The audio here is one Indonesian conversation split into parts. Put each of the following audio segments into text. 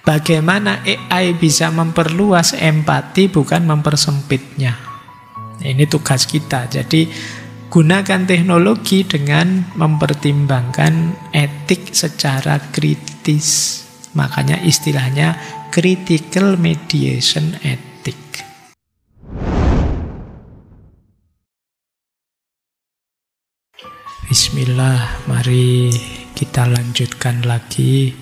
Bagaimana AI bisa memperluas empati, bukan mempersempitnya. Ini tugas kita. Jadi gunakan teknologi dengan mempertimbangkan etik secara kritis. Makanya istilahnya critical mediation ethic. Bismillah, mari kita lanjutkan lagi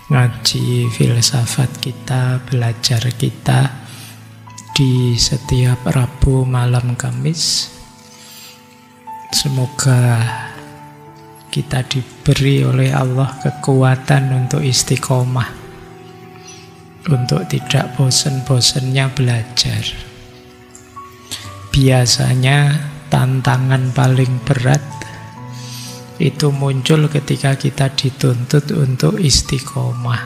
ngaji filsafat kita, belajar kita di setiap Rabu malam Kamis. Semoga kita diberi oleh Allah kekuatan untuk istiqomah, untuk tidak bosan-bosannya belajar. Biasanya tantangan paling berat itu muncul ketika kita dituntut untuk istiqomah.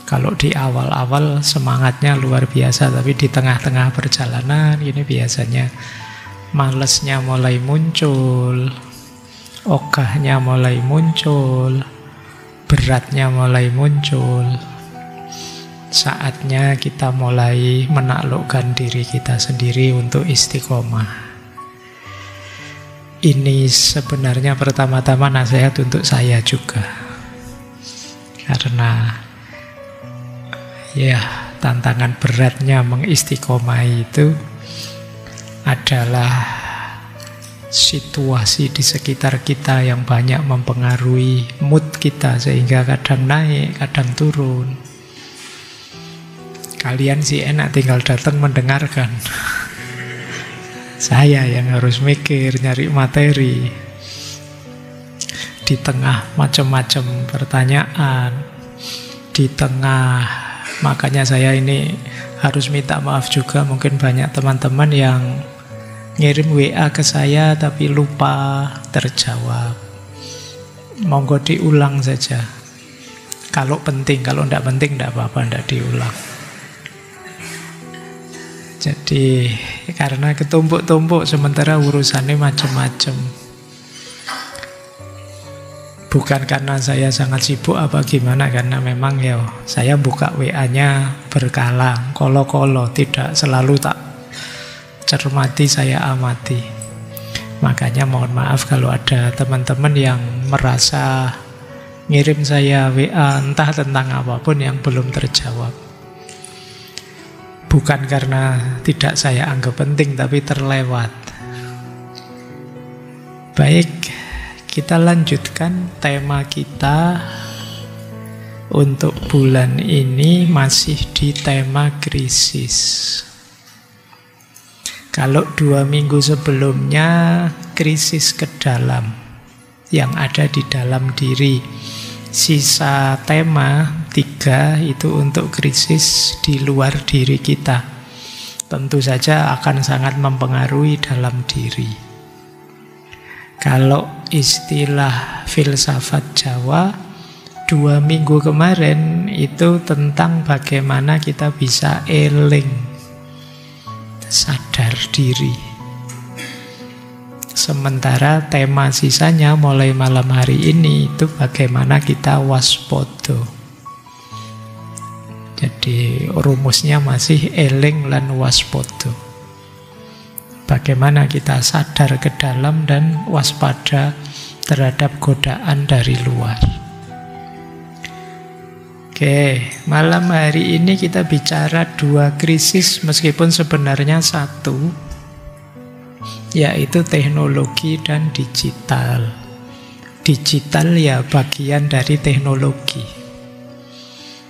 Kalau di awal-awal semangatnya luar biasa, tapi di tengah-tengah perjalanan ini biasanya malesnya mulai muncul, ogahnya mulai muncul, beratnya mulai muncul. Saatnya kita mulai menaklukkan diri kita sendiri untuk istiqomah. Ini sebenarnya pertama-tama nasihat untuk saya juga. Karena ya tantangan beratnya mengistiqomahi itu adalah situasi di sekitar kita yang banyak mempengaruhi mood kita, sehingga kadang naik, kadang turun. Kalian sih enak tinggal datang mendengarkan. Saya yang harus mikir, nyari materi di tengah macam-macam pertanyaan, di tengah. Makanya saya ini harus minta maaf juga, mungkin banyak teman-teman yang ngirim WA ke saya tapi lupa terjawab. Monggo diulang saja kalau penting, kalau tidak penting tidak apa-apa, tidak diulang. Jadi karena ketumpuk-tumpuk sementara urusannya macam-macam. Bukan karena saya sangat sibuk apa gimana, karena memang ya saya buka WA-nya berkala, kolo-kolo, tidak selalu tak cermati, saya amati. Makanya mohon maaf kalau ada teman-teman yang merasa ngirim saya WA entah tentang apapun yang belum terjawab. Bukan karena tidak saya anggap penting, tapi terlewat. Baik, kita lanjutkan tema kita untuk bulan ini masih di tema krisis. Kalau 2 minggu sebelumnya krisis ke dalam yang ada di dalam diri, sisa tema 3 itu untuk krisis di luar diri kita. Tentu saja akan sangat mempengaruhi dalam diri. Kalau istilah filsafat Jawa, 2 minggu kemarin itu tentang bagaimana kita bisa eling, sadar diri. Sementara tema sisanya mulai malam hari ini itu bagaimana kita waspada. Jadi rumusnya masih eling lan waspada. Bagaimana kita sadar ke dalam dan waspada terhadap godaan dari luar. Oke, malam hari ini kita bicara 2 krisis meskipun sebenarnya 1, yaitu teknologi dan digital. Digital ya bagian dari teknologi.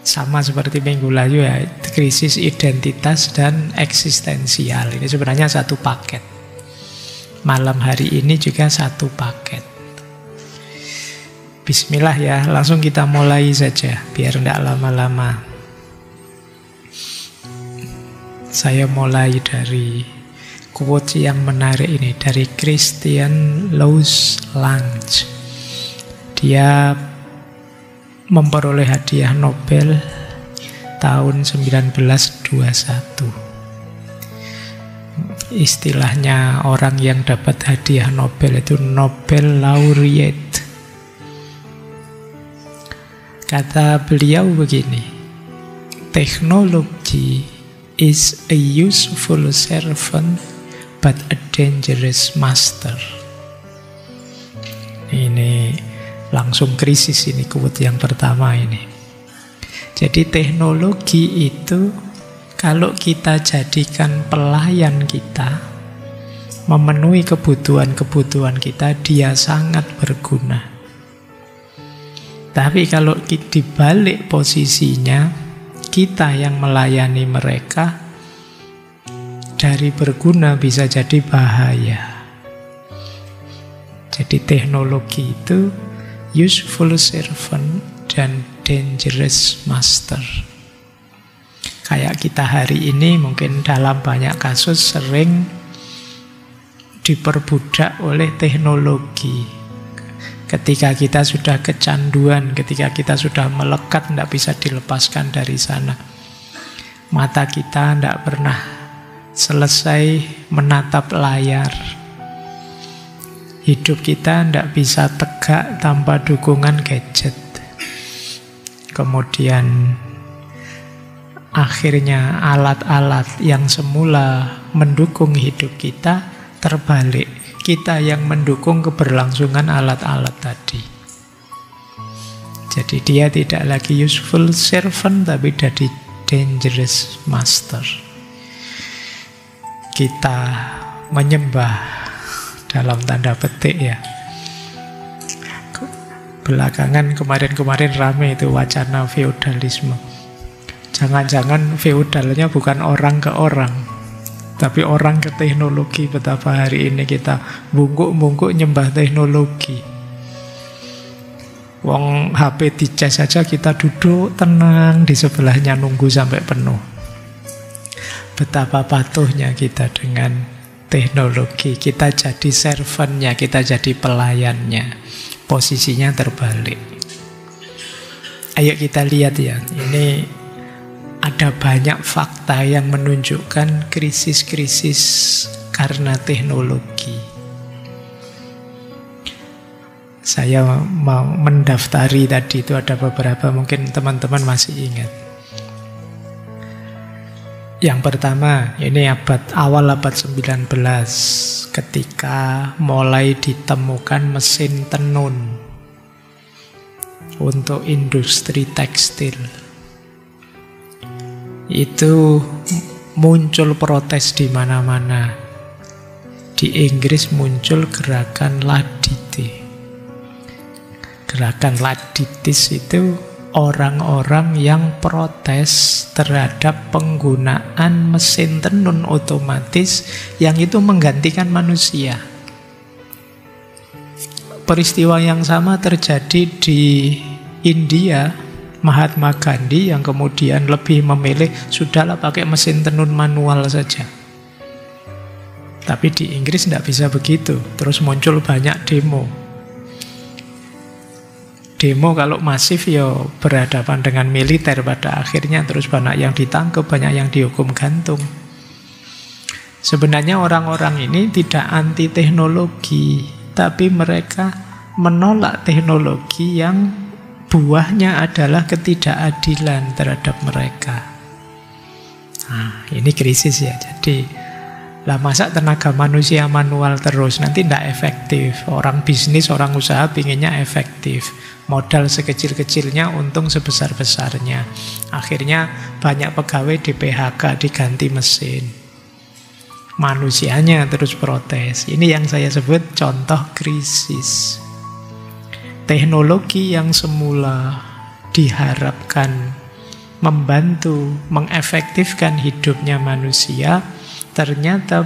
Sama seperti minggu lalu ya, krisis identitas dan eksistensial. Ini sebenarnya satu paket. Malam hari ini juga satu paket. Bismillah ya, langsung kita mulai saja, biar tidak lama-lama. Saya mulai dari quote yang menarik ini, dari Christian Louis Lange. Dia memperoleh hadiah Nobel tahun 1921. Istilahnya orang yang dapat hadiah Nobel itu Nobel laureate. Kata beliau begini, "Technology is a useful servant but a dangerous master." Ini langsung krisis ini quote yang pertama ini. Jadi teknologi itu kalau kita jadikan pelayan kita, memenuhi kebutuhan-kebutuhan kita, dia sangat berguna. Tapi kalau dibalik posisinya, kita yang melayani mereka, dari berguna bisa jadi bahaya. Jadi teknologi itu useful servant dan dangerous master. Kayak kita hari ini mungkin dalam banyak kasus sering diperbudak oleh teknologi. Ketika kita sudah kecanduan, ketika kita sudah melekat, tidak bisa dilepaskan dari sana. Mata kita tidak pernah selesai menatap layar. Hidup kita tidak bisa tegak tanpa dukungan gadget. Kemudian akhirnya alat-alat yang semula mendukung hidup kita terbalik. Kita yang mendukung keberlangsungan alat-alat tadi. Jadi dia tidak lagi useful servant, tapi jadi dangerous master. Kita menyembah dalam tanda petik ya. Belakangan kemarin rame itu wacana feodalisme. Jangan-jangan feodalnya bukan orang ke orang, tapi orang ke teknologi. Betapa hari ini kita bungkuk-bungkuk nyembah teknologi. Wong HP dicas saja kita duduk tenang di sebelahnya nunggu sampai penuh. Betapa patuhnya kita dengan teknologi. Kita jadi servantnya, kita jadi pelayannya. Posisinya terbalik. Ayo kita lihat ya, ini ada banyak fakta yang menunjukkan krisis-krisis karena teknologi. Saya mau mendaftari tadi itu ada beberapa, mungkin teman-teman masih ingat. Yang pertama, ini awal abad 19 ketika mulai ditemukan mesin tenun untuk industri tekstil. Itu muncul protes di mana-mana. Di Inggris muncul gerakan Laddite. Gerakan Ladditis itu orang-orang yang protes terhadap penggunaan mesin tenun otomatis yang itu menggantikan manusia. Peristiwa yang sama terjadi di India. Mahatma Gandhi yang kemudian lebih memilih sudahlah pakai mesin tenun manual saja. Tapi di Inggris tidak bisa begitu. Terus muncul banyak demo. Demo kalau masif ya berhadapan dengan militer pada akhirnya. Terus banyak yang ditangkap, banyak yang dihukum gantung. Sebenarnya orang-orang ini tidak anti teknologi, tapi mereka menolak teknologi yang buahnya adalah ketidakadilan terhadap mereka. Nah, ini krisis ya. Jadi, masa tenaga manusia manual terus, nanti tidak efektif. Orang bisnis, orang usaha pinginnya efektif. Modal sekecil-kecilnya, untung sebesar-besarnya. Akhirnya banyak pegawai di PHK, diganti mesin. Manusianya terus protes. Ini yang saya sebut contoh krisis. Teknologi yang semula diharapkan membantu, mengefektifkan hidupnya manusia, ternyata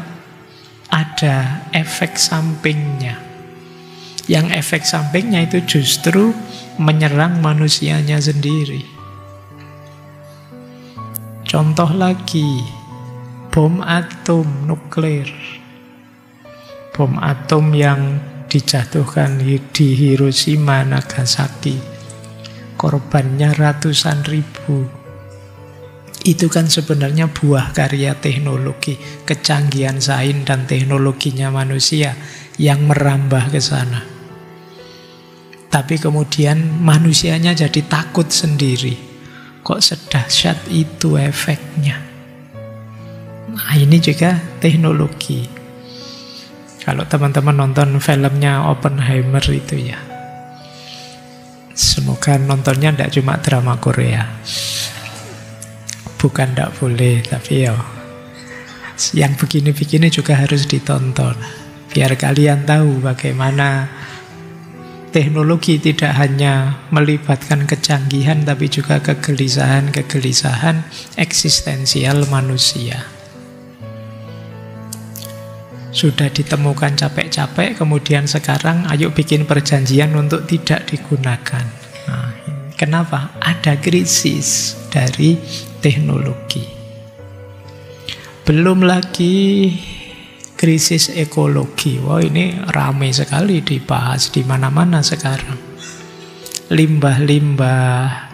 ada efek sampingnya. Yang efek sampingnya itu justru menyerang manusianya sendiri. Contoh lagi, bom atom nuklir. Bom atom yang dijatuhkan di Hiroshima, Nagasaki. Korbannya ratusan ribu. Itu kan sebenarnya buah karya teknologi, kecanggihan sains dan teknologinya manusia yang merambah ke sana. Tapi kemudian manusianya jadi takut sendiri. Kok sedahsyat itu efeknya? Nah, ini juga teknologi. Kalau teman-teman nonton filmnya Oppenheimer itu ya, semoga nontonnya tidak cuma drama Korea. Bukan tidak boleh, tapi ya yang begini-begini juga harus ditonton. Biar kalian tahu bagaimana teknologi tidak hanya melibatkan kecanggihan, tapi juga kegelisahan-kegelisahan eksistensial manusia. Sudah ditemukan capek-capek, kemudian sekarang ayo bikin perjanjian untuk tidak digunakan. Nah, kenapa? Ada krisis dari teknologi. Belum lagi krisis ekologi. Wah, ini ramai sekali dibahas di mana-mana sekarang. Limbah-limbah,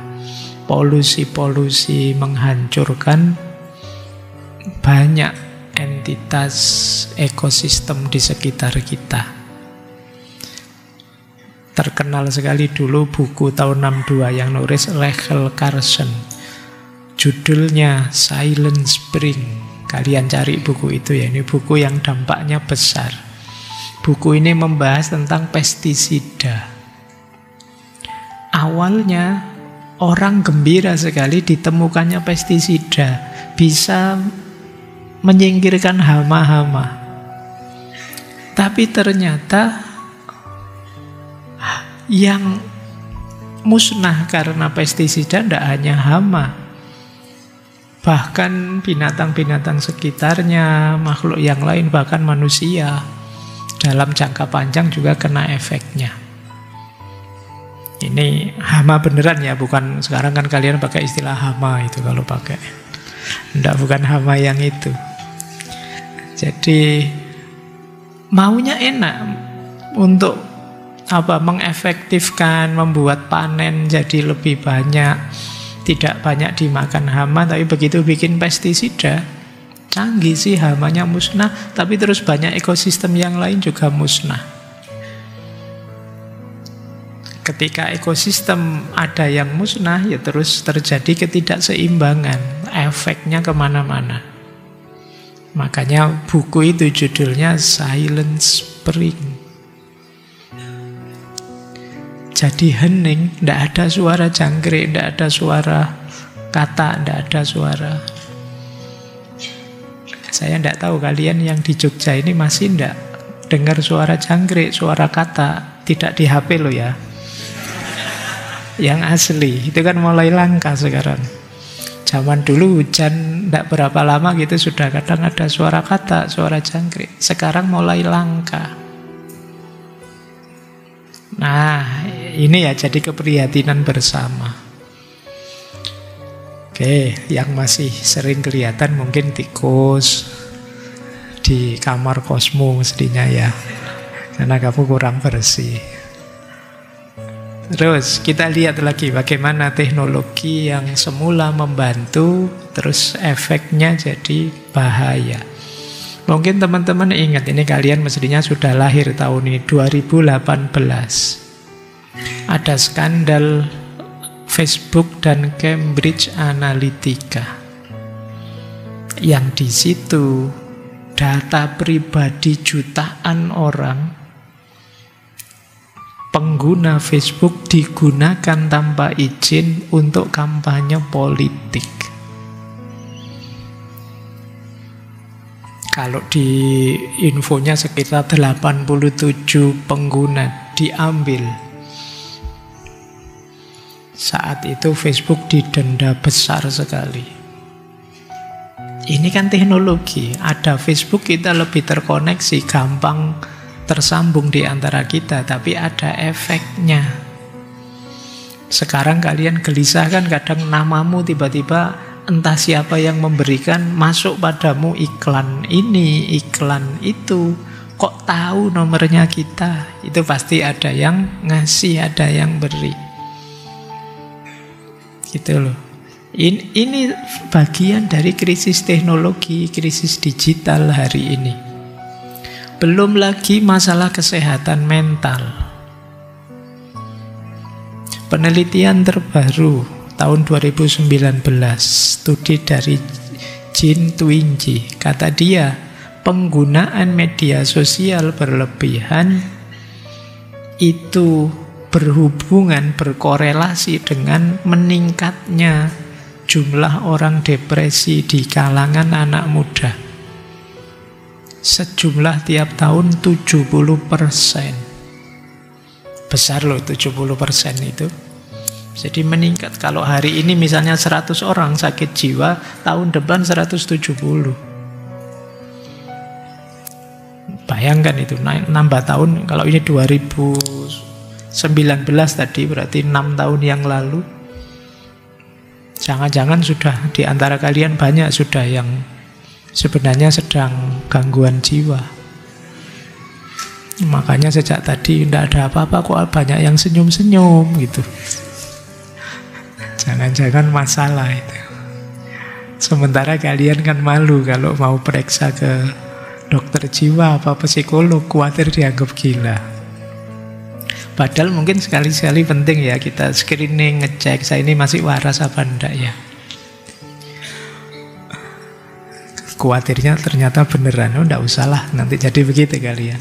polusi-polusi menghancurkan banyak entitas ekosistem di sekitar kita. Terkenal sekali dulu buku tahun 62 yang nulis Rachel Carson. Judulnya Silent Spring. Kalian cari buku itu ya, ini buku yang dampaknya besar. Buku ini membahas tentang pestisida. Awalnya orang gembira sekali ditemukannya pestisida, bisa menyingkirkan hama-hama. Tapi ternyata yang musnah karena pestisida tidak hanya hama, bahkan binatang-binatang sekitarnya, makhluk yang lain, bahkan manusia dalam jangka panjang juga kena efeknya. Ini hama beneran ya, bukan sekarang kan kalian pakai istilah hama itu kalau pakai. Tidak, bukan hama yang itu. Jadi maunya enak untuk mengefektifkan, membuat panen jadi lebih banyak, tidak banyak dimakan hama, tapi begitu bikin pestisida, canggih sih, hamanya musnah, tapi terus banyak ekosistem yang lain juga musnah. Ketika ekosistem ada yang musnah, ya terus terjadi ketidakseimbangan, efeknya kemana-mana. Makanya buku itu judulnya Silent Spring. Jadi hening, tidak ada suara jangkrik, tidak ada suara kata, tidak ada suara. Saya tidak tahu kalian yang di Jogja ini masih tidak dengar suara jangkrik, suara kata. Tidak di HP loh ya. Yang asli, itu kan mulai langka sekarang. Zaman dulu hujan tidak berapa lama gitu sudah kadang ada suara kata, suara jangkrik. Sekarang mulai langka. Nah, ini ya jadi keprihatinan bersama. Oke, yang masih sering kelihatan mungkin tikus di kamar kosmu mestinya ya, karena kamu kurang bersih. Terus kita lihat lagi bagaimana teknologi yang semula membantu, terus efeknya jadi bahaya. Mungkin teman-teman ingat, ini kalian mestinya sudah lahir tahun ini, 2018. Ada skandal Facebook dan Cambridge Analytica. Yang di situ data pribadi jutaan orang pengguna Facebook digunakan tanpa izin untuk kampanye politik. Kalau di infonya sekitar 87 pengguna diambil. Saat itu Facebook didenda besar sekali. Ini kan teknologi. Ada Facebook kita lebih terkoneksi, gampang tersambung di antara kita, tapi ada efeknya. Sekarang kalian gelisah kan, kadang namamu tiba-tiba entah siapa yang memberikan, masuk padamu iklan ini, iklan itu. Kok tahu nomornya kita? Itu pasti ada yang ngasih, ada yang beri. Gitu loh. Ini bagian dari krisis teknologi, krisis digital hari ini. Belum lagi masalah kesehatan mental. Penelitian terbaru tahun 2019, studi dari Jin Twinji, kata dia, penggunaan media sosial berlebihan itu berkorelasi dengan meningkatnya jumlah orang depresi di kalangan anak muda. Sejumlah tiap tahun 70%. Besar loh 70% itu. Jadi meningkat. Kalau hari ini misalnya 100 orang sakit jiwa, tahun depan 170. Bayangkan itu, nambah tahun. Kalau ini 2019 tadi, berarti 6 tahun yang lalu. Jangan-jangan sudah di antara kalian banyak sudah yang sebenarnya sedang gangguan jiwa. Makanya sejak tadi tidak ada apa-apa kok banyak yang senyum-senyum gitu. Jangan-jangan masalah itu. Sementara kalian kan malu kalau mau periksa ke dokter jiwa apa psikolog, khawatir dianggap gila. Padahal mungkin sekali-sekali penting ya kita screening, ngecek saya ini masih waras apa enggak ya. Khawatirnya ternyata beneran, enggak usahlah nanti jadi begitu kalian.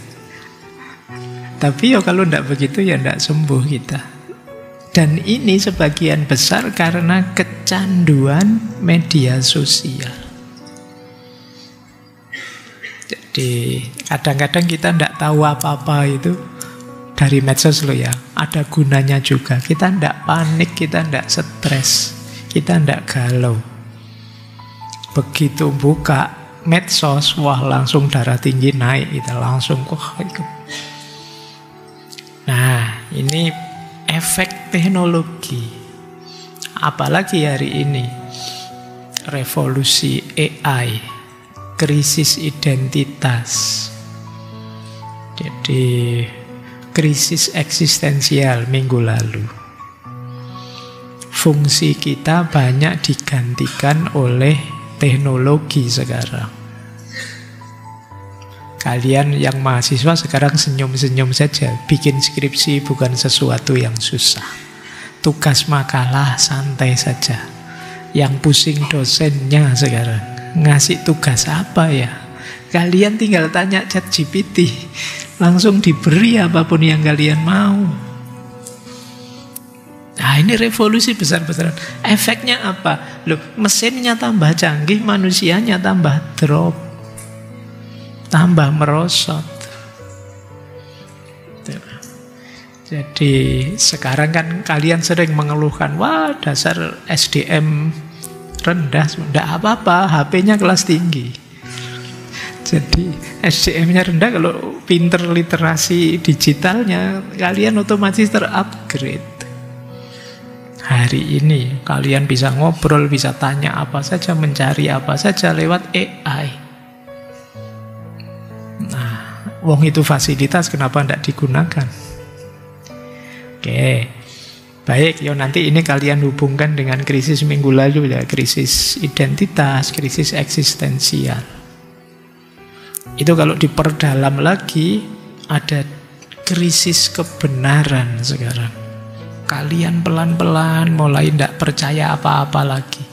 Tapi ya kalau enggak begitu ya enggak sembuh kita. Dan ini sebagian besar karena kecanduan media sosial. Jadi kadang-kadang kita enggak tahu apa-apa itu dari medsos loh ya. Ada gunanya juga. Kita enggak panik, kita enggak stres, kita enggak galau. Begitu buka medsos, wah langsung darah tinggi naik, kita langsung wah itu. Nah, ini efek teknologi. Apalagi hari ini revolusi AI, krisis identitas. Jadi krisis eksistensial minggu lalu. Fungsi kita banyak digantikan oleh teknologi sekarang. Kalian yang mahasiswa sekarang senyum-senyum saja. Bikin skripsi bukan sesuatu yang susah. Tugas makalah santai saja. Yang pusing dosennya sekarang. Ngasih tugas apa ya? Kalian tinggal tanya ChatGPT. Langsung diberi apapun yang kalian mau. Nah ini revolusi besar-besaran. Efeknya apa? Loh, mesinnya tambah canggih, manusianya tambah drop, tambah merosot. Jadi sekarang kan kalian sering mengeluhkan, wah dasar SDM rendah. Tidak apa-apa, HP-nya kelas tinggi. Jadi SDM-nya rendah, kalau pinter literasi digitalnya, kalian otomatis terupgrade. Hari ini kalian bisa ngobrol, bisa tanya apa saja, mencari apa saja lewat AI. Nah, wong itu fasilitas, kenapa tidak digunakan? Oke, baik, yo nanti ini kalian hubungkan dengan krisis minggu lalu ya, krisis identitas, krisis eksistensial. Itu kalau diperdalam lagi, ada krisis kebenaran sekarang. Kalian pelan-pelan mulai tidak percaya apa-apa lagi.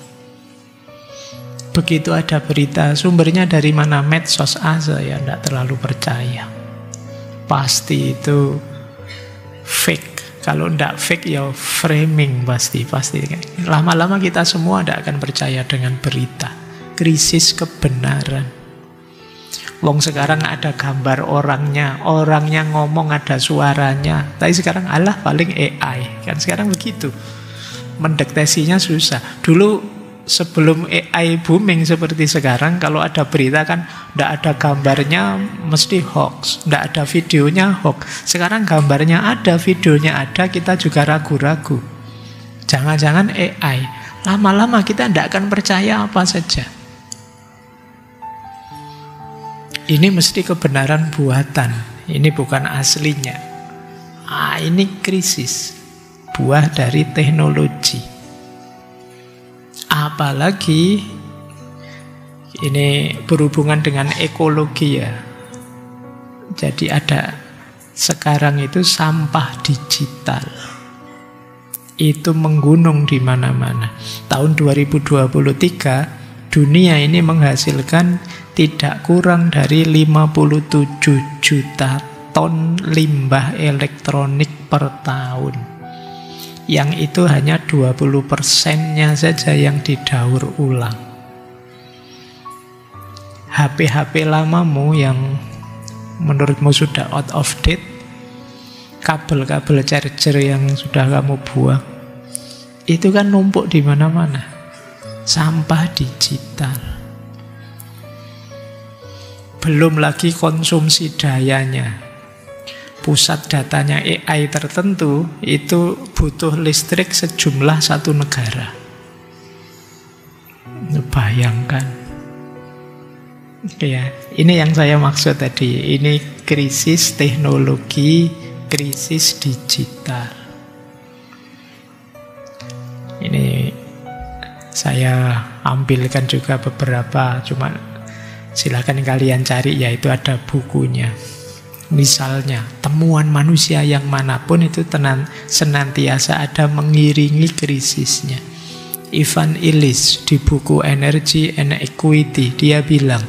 Begitu ada berita, sumbernya dari mana, medsos aja ya, tidak terlalu percaya. Pasti itu fake. Kalau tidak fake ya framing pasti. Lama-lama kita semua tidak akan percaya dengan berita. Krisis kebenaran. Wong sekarang ada gambar orangnya ngomong ada suaranya. Tapi sekarang alah paling AI. Kan sekarang begitu. Mendeteksinya susah. Dulu sebelum AI booming seperti sekarang, kalau ada berita kan tidak ada gambarnya mesti hoax, tidak ada videonya hoax. Sekarang gambarnya ada, videonya ada, kita juga ragu-ragu. Jangan-jangan AI. Lama-lama kita tidak akan percaya apa saja. Ini mesti kebenaran buatan. Ini bukan aslinya. Ini krisis. Buah dari teknologi. Apalagi ini berhubungan dengan ekologi ya. Jadi ada sekarang itu sampah digital. itu menggunung di mana-mana. Tahun 2023 dunia ini menghasilkan tidak kurang dari 57 juta ton limbah elektronik per tahun. Yang itu hanya 20%-nya saja yang didaur ulang. HP-HP lamamu yang menurutmu sudah out of date, kabel-kabel charger yang sudah kamu buang, itu kan numpuk di mana-mana. Sampah digital. Belum lagi konsumsi dayanya. Pusat datanya AI tertentu itu butuh listrik sejumlah satu negara. Bayangkan. Ya, ini yang saya maksud tadi. Ini krisis teknologi, krisis digital. Ini saya ambilkan juga beberapa, cuma silakan kalian cari, yaitu ada bukunya. Misalnya, temuan manusia yang manapun itu senantiasa ada mengiringi krisisnya. Ivan Illich di buku Energy and Equity, dia bilang,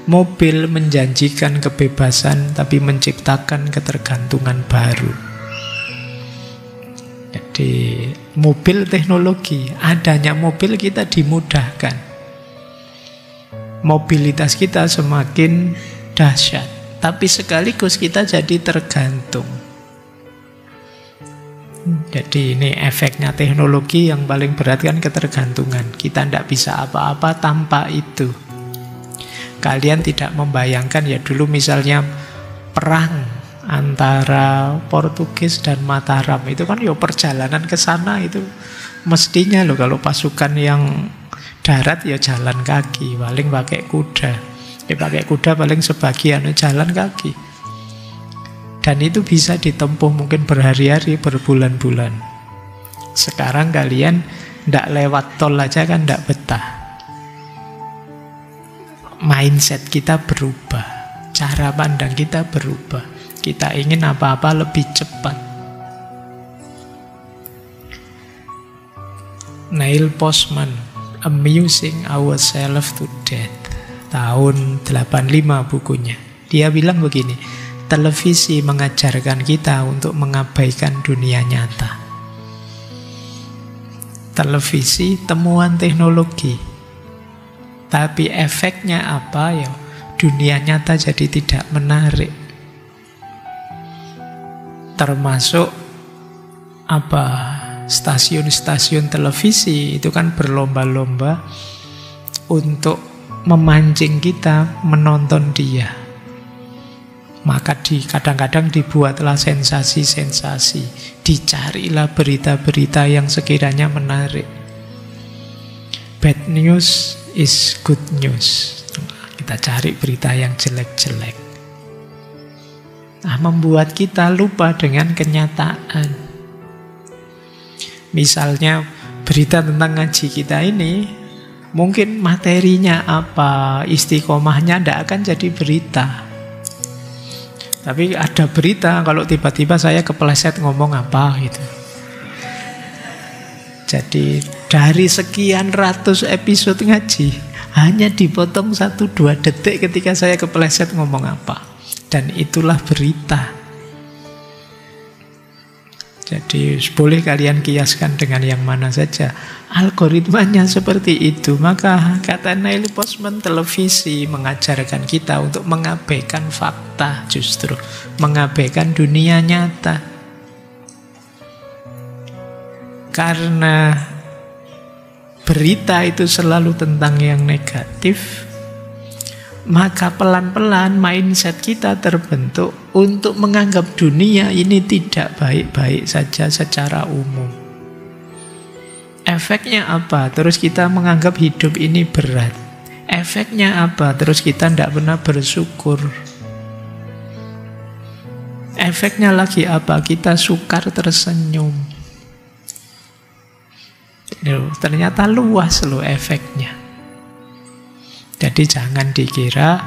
mobil menjanjikan kebebasan tapi menciptakan ketergantungan baru. Jadi, mobil teknologi, adanya mobil kita dimudahkan. Mobilitas kita semakin dahsyat, tapi sekaligus kita jadi tergantung. Jadi ini efeknya teknologi yang paling berat kan ketergantungan. Kita tidak bisa apa-apa tanpa itu. Kalian tidak membayangkan ya dulu misalnya perang antara Portugis dan Mataram. Itu kan ya perjalanan ke sana itu mestinya loh, kalau pasukan yang darat ya jalan kaki, paling pakai kuda. Pakai kuda paling sebagian jalan kaki. Dan itu bisa ditempuh mungkin berhari-hari, berbulan-bulan. Sekarang kalian ndak lewat tol aja kan ndak betah. Mindset kita berubah, cara pandang kita berubah. Kita ingin apa-apa lebih cepat. Neil Postman, Amusing Ourselves to Death, tahun 85 bukunya. Dia bilang begini, televisi mengajarkan kita untuk mengabaikan dunia nyata. Televisi temuan teknologi, tapi efeknya apa ya? Dunia nyata jadi tidak menarik. Termasuk apa? Stasiun-stasiun televisi itu kan berlomba-lomba untuk memancing kita menonton dia. Maka kadang-kadang dibuatlah sensasi-sensasi, dicarilah berita-berita yang sekiranya menarik. Bad news is good news. Kita cari berita yang jelek-jelek. Nah, membuat kita lupa dengan kenyataan. Misalnya berita tentang ngaji kita ini, mungkin materinya apa, istiqomahnya tidak akan jadi berita. Tapi ada berita kalau tiba-tiba saya kepleset ngomong apa gitu. Jadi dari sekian ratus episode ngaji, hanya dipotong 1-2 detik ketika saya kepleset ngomong apa. Dan itulah berita. Jadi boleh kalian kiaskan dengan yang mana saja. Algoritmanya seperti itu. Maka kata Neil Postman, televisi mengajarkan kita untuk mengabaikan fakta, justru mengabaikan dunia nyata. Karena berita itu selalu tentang yang negatif, maka pelan-pelan mindset kita terbentuk untuk menganggap dunia ini tidak baik-baik saja secara umum. Efeknya apa? Terus kita menganggap hidup ini berat. Efeknya apa? Terus kita tidak pernah bersyukur. Efeknya lagi apa? Kita sukar tersenyum. Ternyata luas loh efeknya. Jadi jangan dikira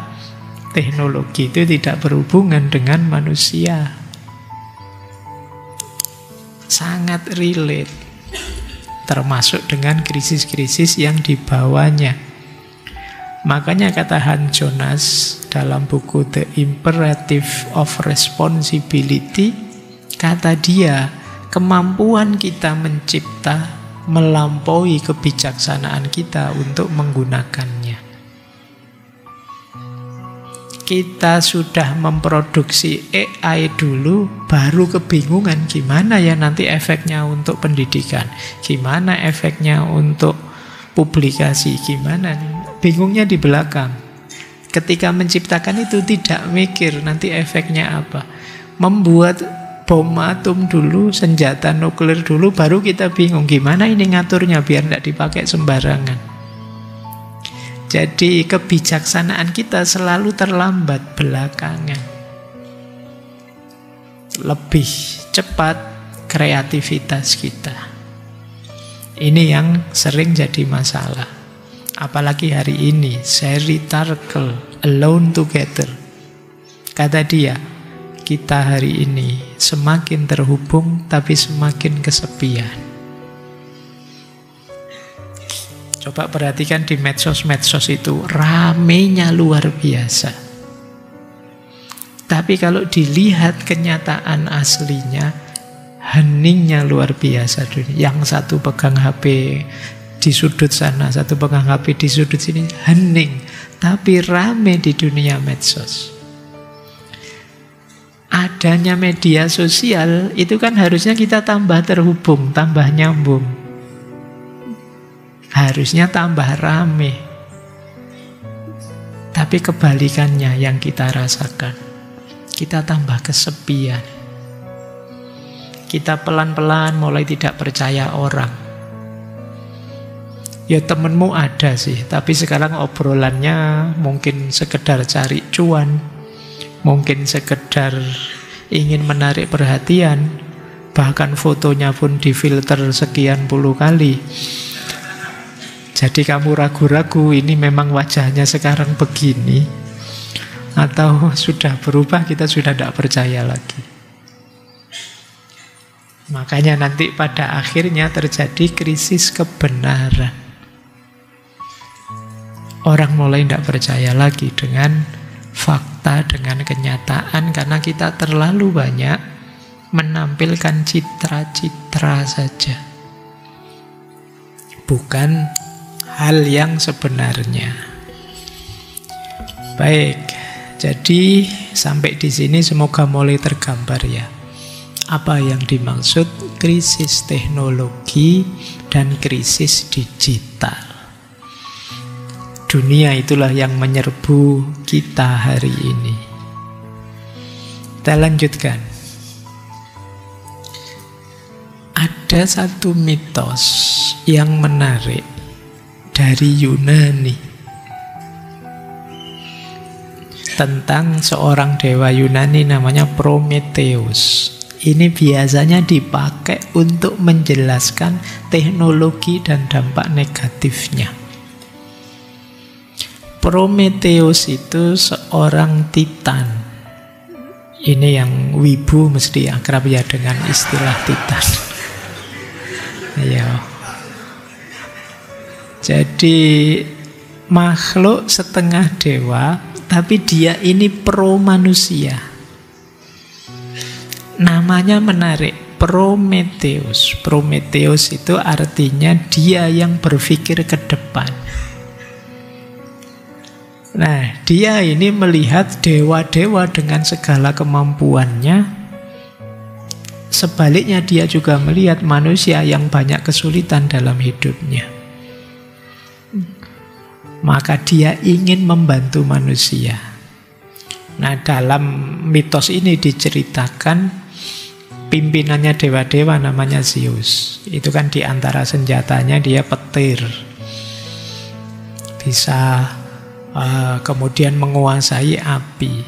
teknologi itu tidak berhubungan dengan manusia. Sangat relate. termasuk dengan krisis-krisis yang dibawanya. Makanya kata Hans Jonas dalam buku The Imperative of Responsibility, kata dia, kemampuan kita mencipta melampaui kebijaksanaan kita untuk menggunakannya. Kita sudah memproduksi AI dulu, baru kebingungan gimana ya nanti efeknya untuk pendidikan, gimana efeknya untuk publikasi, gimana nih. Bingungnya di belakang. Ketika menciptakan itu tidak mikir nanti efeknya apa. Membuat bom atom dulu, senjata nuklir dulu, baru kita bingung gimana ini ngaturnya biar tidak dipakai sembarangan. Jadi kebijaksanaan kita selalu terlambat belakangan. Lebih cepat kreativitas kita. Ini yang sering jadi masalah. Apalagi hari ini, Sherry Turkle, Alone Together. Kata dia, kita hari ini semakin terhubung tapi semakin kesepian. Coba perhatikan di medsos-medsos itu, ramenya luar biasa. Tapi kalau dilihat kenyataan aslinya, heningnya luar biasa dunia. Yang satu pegang HP di sudut sana, satu pegang HP di sudut sini, hening. Tapi rame di dunia medsos. Adanya media sosial, itu kan harusnya kita tambah terhubung, tambah nyambung. Harusnya tambah rame. Tapi kebalikannya yang kita rasakan. Kita tambah kesepian. Kita pelan-pelan mulai tidak percaya orang. Ya temenmu ada sih, tapi sekarang obrolannya mungkin sekedar cari cuan, mungkin sekedar ingin menarik perhatian, bahkan fotonya pun difilter sekian puluh kali. Jadi kamu ragu-ragu ini memang wajahnya sekarang begini atau sudah berubah, kita sudah tidak percaya lagi. Makanya nanti pada akhirnya terjadi krisis kebenaran. Orang mulai tidak percaya lagi dengan fakta, dengan kenyataan, karena kita terlalu banyak menampilkan citra-citra saja, bukan hal yang sebenarnya. Baik, jadi sampai di sini semoga mulai tergambar ya. Apa yang dimaksud krisis teknologi dan krisis digital. Dunia itulah yang menyerbu kita hari ini. Kita lanjutkan. Ada satu mitos yang menarik dari Yunani tentang seorang dewa Yunani namanya Prometheus. Ini biasanya dipakai untuk menjelaskan teknologi dan dampak negatifnya. Prometheus itu seorang titan. Ini yang wibu mesti akrab ya dengan istilah titan. Ayo. Jadi makhluk setengah dewa, tapi dia ini pro manusia. Namanya menarik, Prometheus. Prometheus itu artinya dia yang berpikir ke depan. Nah, dia ini melihat dewa-dewa dengan segala kemampuannya. Sebaliknya dia juga melihat manusia yang banyak kesulitan dalam hidupnya. Maka dia ingin membantu manusia. Nah, dalam mitos ini diceritakan pimpinannya dewa-dewa namanya Zeus. Itu kan di antara senjatanya dia petir. Bisa kemudian menguasai api.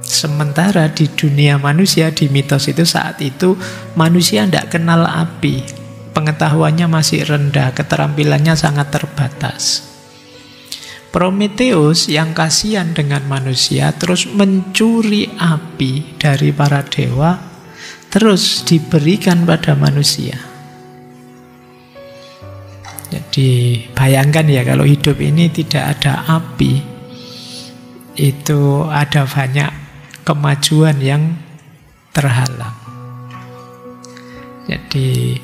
Sementara di dunia manusia, di mitos itu saat itu manusia tidak kenal api. Pengetahuannya masih rendah, keterampilannya sangat terbatas. Prometheus yang kasihan dengan manusia terus mencuri api dari para dewa, terus diberikan pada manusia. Jadi bayangkan ya, kalau hidup ini tidak ada api, itu ada banyak kemajuan yang terhalang. Jadi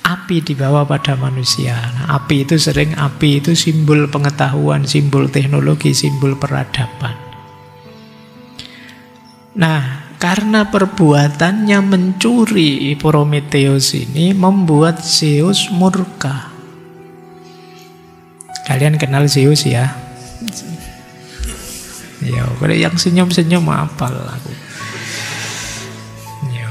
api dibawa pada manusia. Nah, api itu simbol pengetahuan, simbol teknologi, simbol peradaban. Nah, karena perbuatannya mencuri, Prometheus ini membuat Zeus murka. Kalian kenal Zeus ya? Ya, yang senyum-senyum apal aku. Ya.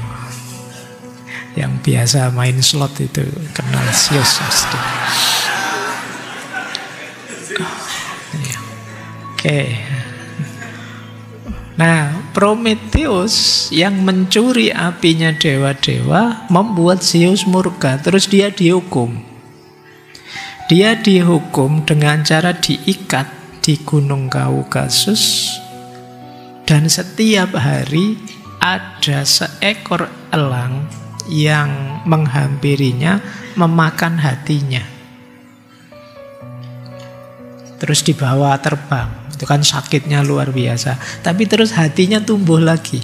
Yang biasa main slot itu kenal Zeus pasti. Ya. Oke. Nah, Prometheus yang mencuri apinya dewa-dewa membuat Zeus murka. Terus dia dihukum. Dia dihukum dengan cara diikat di Gunung Kaukasus. Dan setiap hari ada seekor elang yang menghampirinya, memakan hatinya. Terus dibawa terbang. Itu kan sakitnya luar biasa. Tapi terus hatinya tumbuh lagi.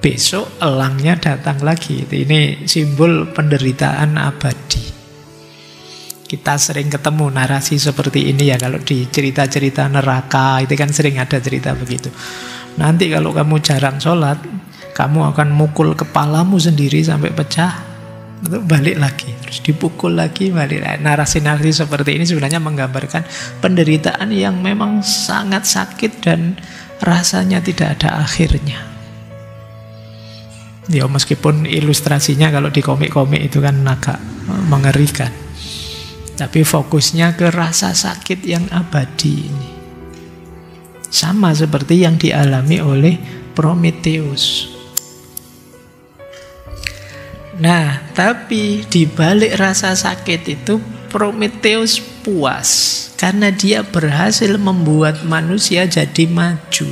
Besok elangnya datang lagi. Ini simbol penderitaan abadi. Kita sering ketemu narasi seperti ini ya. Kalau di cerita-cerita neraka itu kan sering ada cerita begitu. Nanti kalau kamu jarang sholat, kamu akan mukul kepalamu sendiri sampai pecah. Untuk balik lagi, terus dipukul lagi, balik lagi. Narasi-narasi seperti ini sebenarnya menggambarkan penderitaan yang memang sangat sakit dan rasanya tidak ada akhirnya. Ya meskipun ilustrasinya kalau di komik-komik itu kan agak mengerikan, tapi fokusnya ke rasa sakit yang abadi ini. Sama seperti yang dialami oleh Prometheus. Nah, tapi di balik rasa sakit itu Prometheus puas karena dia berhasil membuat manusia jadi maju.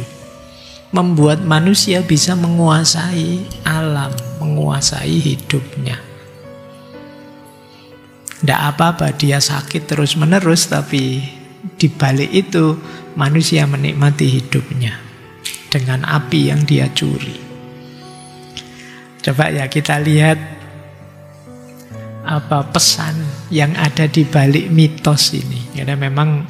Membuat manusia bisa menguasai alam, menguasai hidupnya. Tidak apa-apa dia sakit terus-menerus, tapi di balik itu manusia menikmati hidupnya dengan api yang dia curi. Coba ya kita lihat apa pesan yang ada di balik mitos ini. Karena memang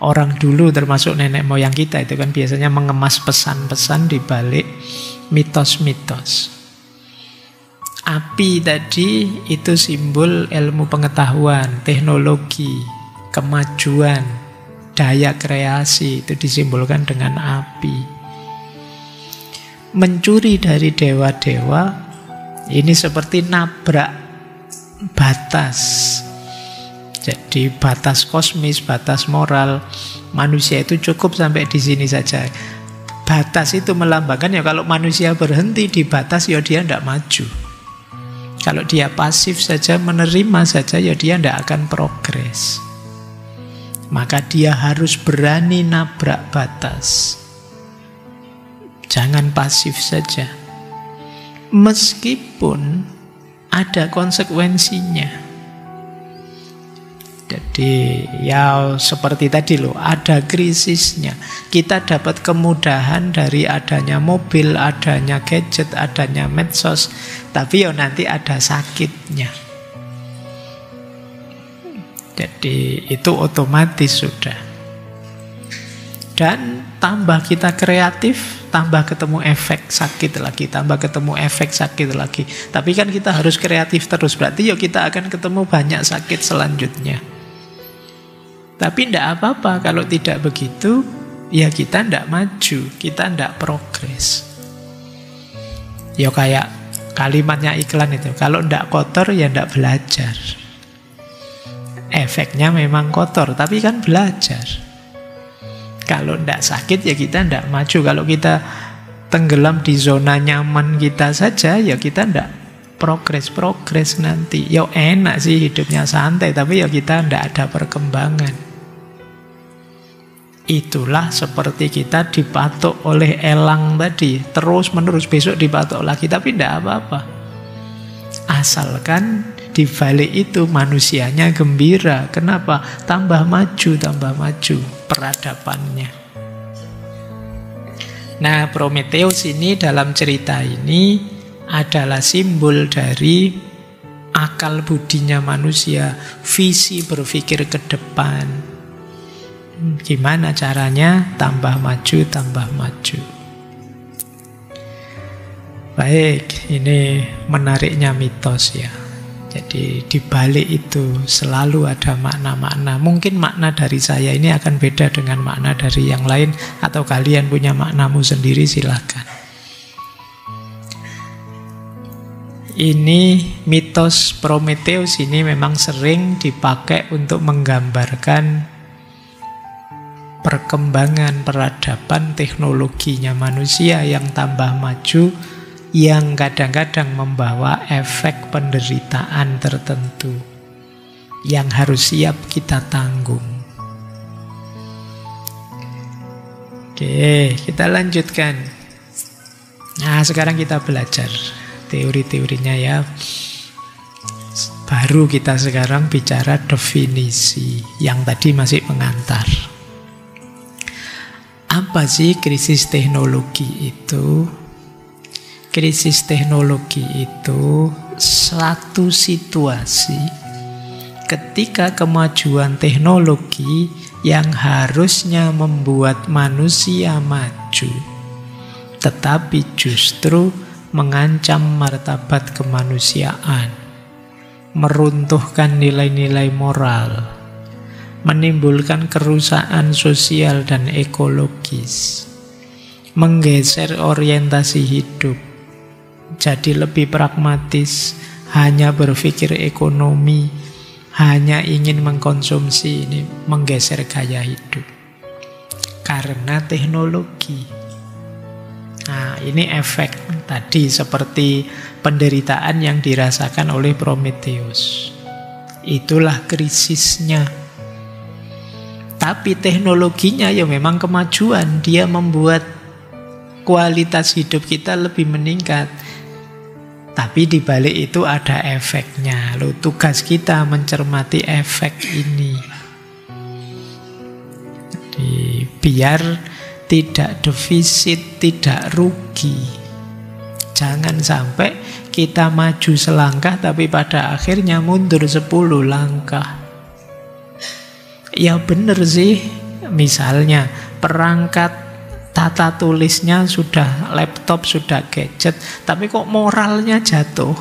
orang dulu termasuk nenek moyang kita itu kan biasanya mengemas pesan-pesan di balik mitos-mitos. Api tadi itu simbol ilmu pengetahuan, teknologi, kemajuan, daya kreasi, itu disimbolkan dengan api. Mencuri dari dewa-dewa ini seperti nabrak batas. Jadi batas kosmis, batas moral manusia itu cukup sampai di sini saja. Batas itu melambangkan ya kalau manusia berhenti di batas ya dia tidak maju. Kalau dia pasif saja, menerima saja ya dia tidak akan progres. Maka dia harus berani nabrak batas. Jangan pasif saja. Meskipun ada konsekuensinya. Jadi ya seperti tadi loh, ada krisisnya. Kita dapat kemudahan dari adanya mobil, adanya gadget, adanya medsos. Tapi ya nanti ada sakitnya. Jadi itu otomatis sudah. Dan tambah kita kreatif, tambah ketemu efek sakit lagi, tambah ketemu efek sakit lagi. Tapi kan kita harus kreatif terus, berarti ya kita akan ketemu banyak sakit selanjutnya. Tapi tidak apa-apa kalau tidak begitu, ya kita tidak maju, kita tidak progres. Ya kayak kalimatnya iklan itu, kalau tidak kotor ya tidak belajar. Efeknya memang kotor, tapi kan belajar. Kalau tidak sakit ya kita tidak maju. Kalau kita tenggelam di zona nyaman kita saja, ya kita tidak progres nanti. Ya enak sih hidupnya santai, tapi ya kita tidak ada perkembangan. Itulah seperti kita dipatok oleh elang tadi, terus menerus, besok dipatok lagi, tapi tidak apa-apa. Asalkan di balik itu manusianya gembira. Kenapa? Tambah maju peradabannya. Nah, Prometheus ini dalam cerita ini adalah simbol dari akal budinya manusia, visi berpikir ke depan. Gimana caranya? Tambah maju. Baik, ini menariknya mitos ya. Jadi di balik itu selalu ada makna-makna. Mungkin makna dari saya ini akan beda dengan makna dari yang lain, atau kalian punya maknamu sendiri, silakan. Ini mitos Prometheus ini memang sering dipakai untuk menggambarkan perkembangan peradaban teknologinya manusia yang tambah maju, yang kadang-kadang membawa efek penderitaan tertentu yang harus siap kita tanggung. Oke, kita lanjutkan. Nah, sekarang kita belajar teori-teorinya ya. Baru kita sekarang bicara definisi, yang tadi masih pengantar. Apa sih krisis teknologi itu? Krisis teknologi itu suatu situasi ketika kemajuan teknologi yang harusnya membuat manusia maju, tetapi justru mengancam martabat kemanusiaan, meruntuhkan nilai-nilai moral, menimbulkan kerusakan sosial dan ekologis, menggeser orientasi hidup, jadi lebih pragmatis, hanya berpikir ekonomi, hanya ingin mengkonsumsi, ini menggeser gaya hidup karena teknologi. Nah, ini efek tadi seperti penderitaan yang dirasakan oleh Prometheus. Itulah krisisnya. Tapi teknologinya ya memang kemajuan, dia membuat kualitas hidup kita lebih meningkat. Tapi di balik itu ada efeknya. Loh, tugas kita mencermati efek ini. Jadi, biar tidak defisit, tidak rugi. Jangan sampai kita maju selangkah tapi pada akhirnya mundur 10 langkah. Ya bener sih, misalnya perangkat tata tulisnya sudah laptop, sudah gadget, tapi kok moralnya jatuh.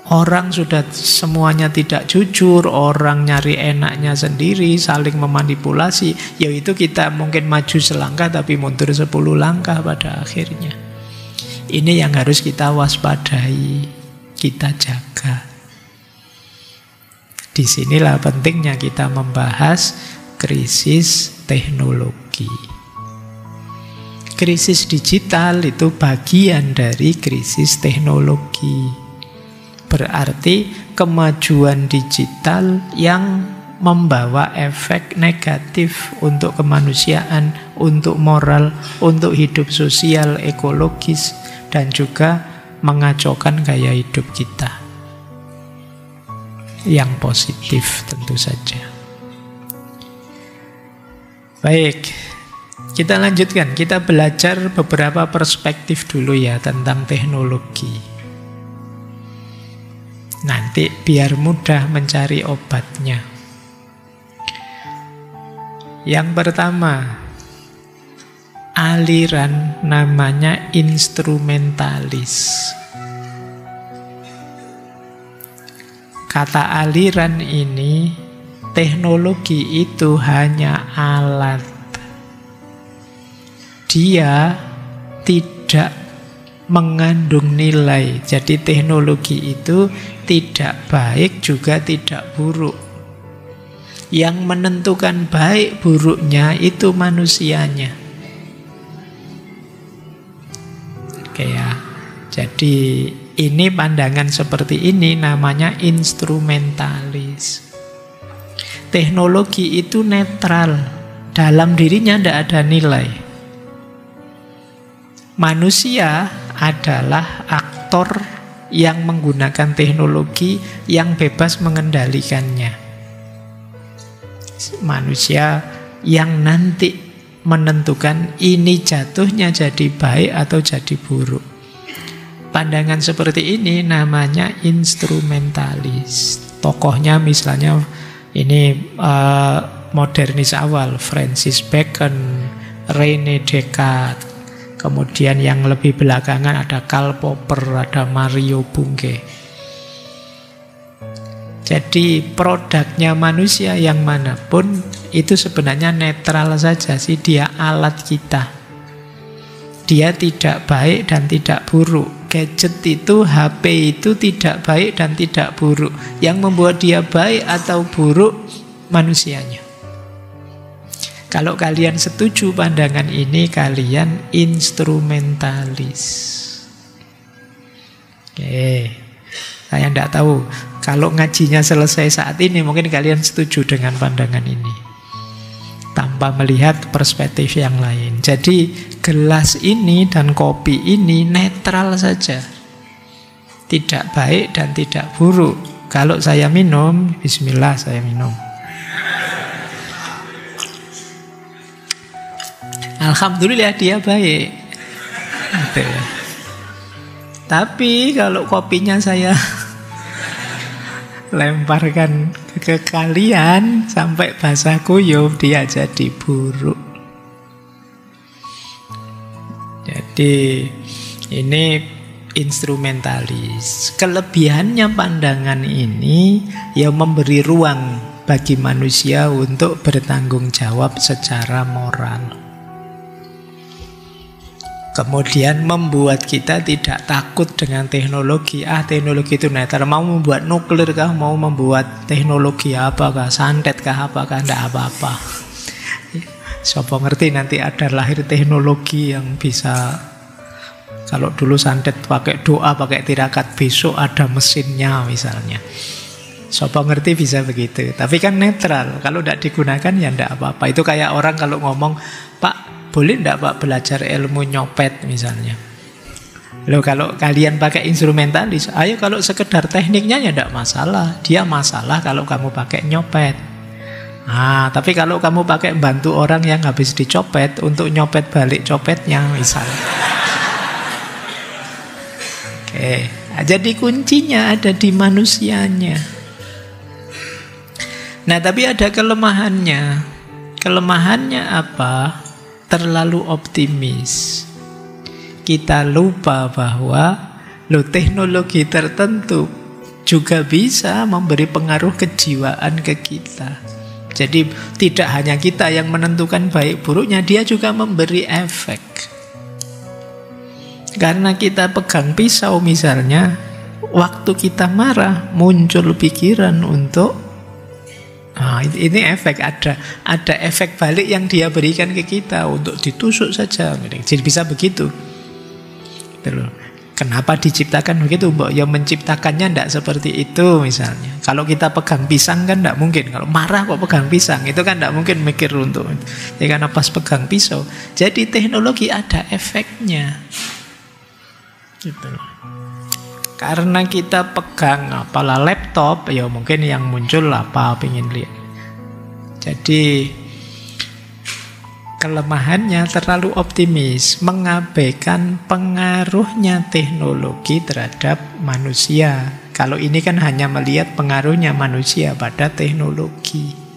Orang sudah semuanya tidak jujur, orang nyari enaknya sendiri, saling memanipulasi. Yaitu kita mungkin maju selangkah tapi mundur 10 langkah pada akhirnya. Ini yang harus kita waspadai, kita jaga. Disinilah pentingnya kita membahas krisis teknologi. Krisis digital itu bagian dari krisis teknologi. Berarti kemajuan digital yang membawa efek negatif untuk kemanusiaan, untuk moral, untuk hidup sosial, ekologis, dan juga mengacaukan gaya hidup kita. Yang positif tentu saja. Baik, kita lanjutkan. Kita belajar beberapa perspektif dulu ya tentang teknologi. Nanti biar mudah mencari obatnya. Yang pertama, aliran namanya instrumentalis. Kata aliran ini, teknologi itu hanya alat. Dia tidak mengandung nilai. Jadi teknologi itu tidak baik juga tidak buruk. Yang menentukan baik buruknya itu manusianya. Oke ya. Jadi ini pandangan seperti ini namanya instrumentalis. Teknologi itu netral, dalam dirinya tidak ada nilai. Manusia adalah aktor yang menggunakan teknologi, yang bebas mengendalikannya. Manusia yang nanti menentukan ini jatuhnya jadi baik atau jadi buruk. Pandangan seperti ini namanya instrumentalis. Tokohnya misalnya ini modernis awal, Francis Bacon, René Descartes. Kemudian yang lebih belakangan ada Karl Popper, ada Mario Bunge. Jadi produknya manusia yang manapun itu sebenarnya netral saja sih, dia alat kita. Dia tidak baik dan tidak buruk. Gadget itu, HP itu tidak baik dan tidak buruk. Yang membuat dia baik atau buruk manusianya. Kalau kalian setuju pandangan ini, kalian instrumentalis. Oke, saya tidak tahu. Kalau ngajinya selesai saat ini, mungkin kalian setuju dengan pandangan ini, tanpa melihat perspektif yang lain. Jadi gelas ini dan kopi ini netral saja, tidak baik dan tidak buruk. Kalau saya minum, bismillah saya minum, alhamdulillah dia baik. Gitu ya. Tapi kalau kopinya saya lemparkan ke kalian sampai basah kuyup, dia jadi buruk. Jadi ini instrumentalis. Kelebihannya pandangan ini ya memberi ruang bagi manusia untuk bertanggung jawab secara moral. Kemudian membuat kita tidak takut dengan teknologi. Teknologi itu netral. Mau membuat nuklir kah? Mau membuat teknologi apakah? Santet kah? Apakah? Tidak apa-apa. Siapa ngerti nanti ada lahir teknologi yang bisa. Kalau dulu santet pakai doa, pakai tirakat, besok ada mesinnya misalnya. Siapa ngerti bisa begitu. Tapi kan netral. Kalau tidak digunakan ya tidak apa-apa. Itu kayak orang kalau ngomong, Pak, boleh tidak Pak belajar ilmu nyopet misalnya. Loh, kalau kalian pakai instrumentalis, ayo kalau sekedar tekniknya ya tidak masalah. Dia masalah kalau kamu pakai nyopet. Tapi kalau kamu pakai bantu orang yang habis dicopet untuk nyopet balik copetnya misalnya. Oke, jadi kuncinya ada di manusianya. Nah, tapi ada kelemahannya. Kelemahannya apa? Terlalu optimis. Kita lupa bahwa teknologi tertentu juga bisa memberi pengaruh kejiwaan ke kita. Jadi tidak hanya kita yang menentukan baik buruknya, dia juga memberi efek. Karena kita pegang pisau misalnya, waktu kita marah muncul pikiran untuk ini efek, ada efek balik yang dia berikan ke kita untuk ditusuk saja. Jadi bisa begitu. Kenapa diciptakan begitu? Mbak, yang menciptakannya tidak seperti itu misalnya. Kalau kita pegang pisang kan tidak mungkin. Kalau marah kok pegang pisang, itu kan tidak mungkin mikir untuk. Ya karena pas pegang pisau. Jadi teknologi ada efeknya. Gitu loh. Karena kita pegang apalah laptop, ya mungkin yang muncul apa pengen lihat. Jadi kelemahannya terlalu optimis, mengabaikan pengaruhnya teknologi terhadap manusia. Kalau ini kan hanya melihat pengaruhnya manusia pada teknologi.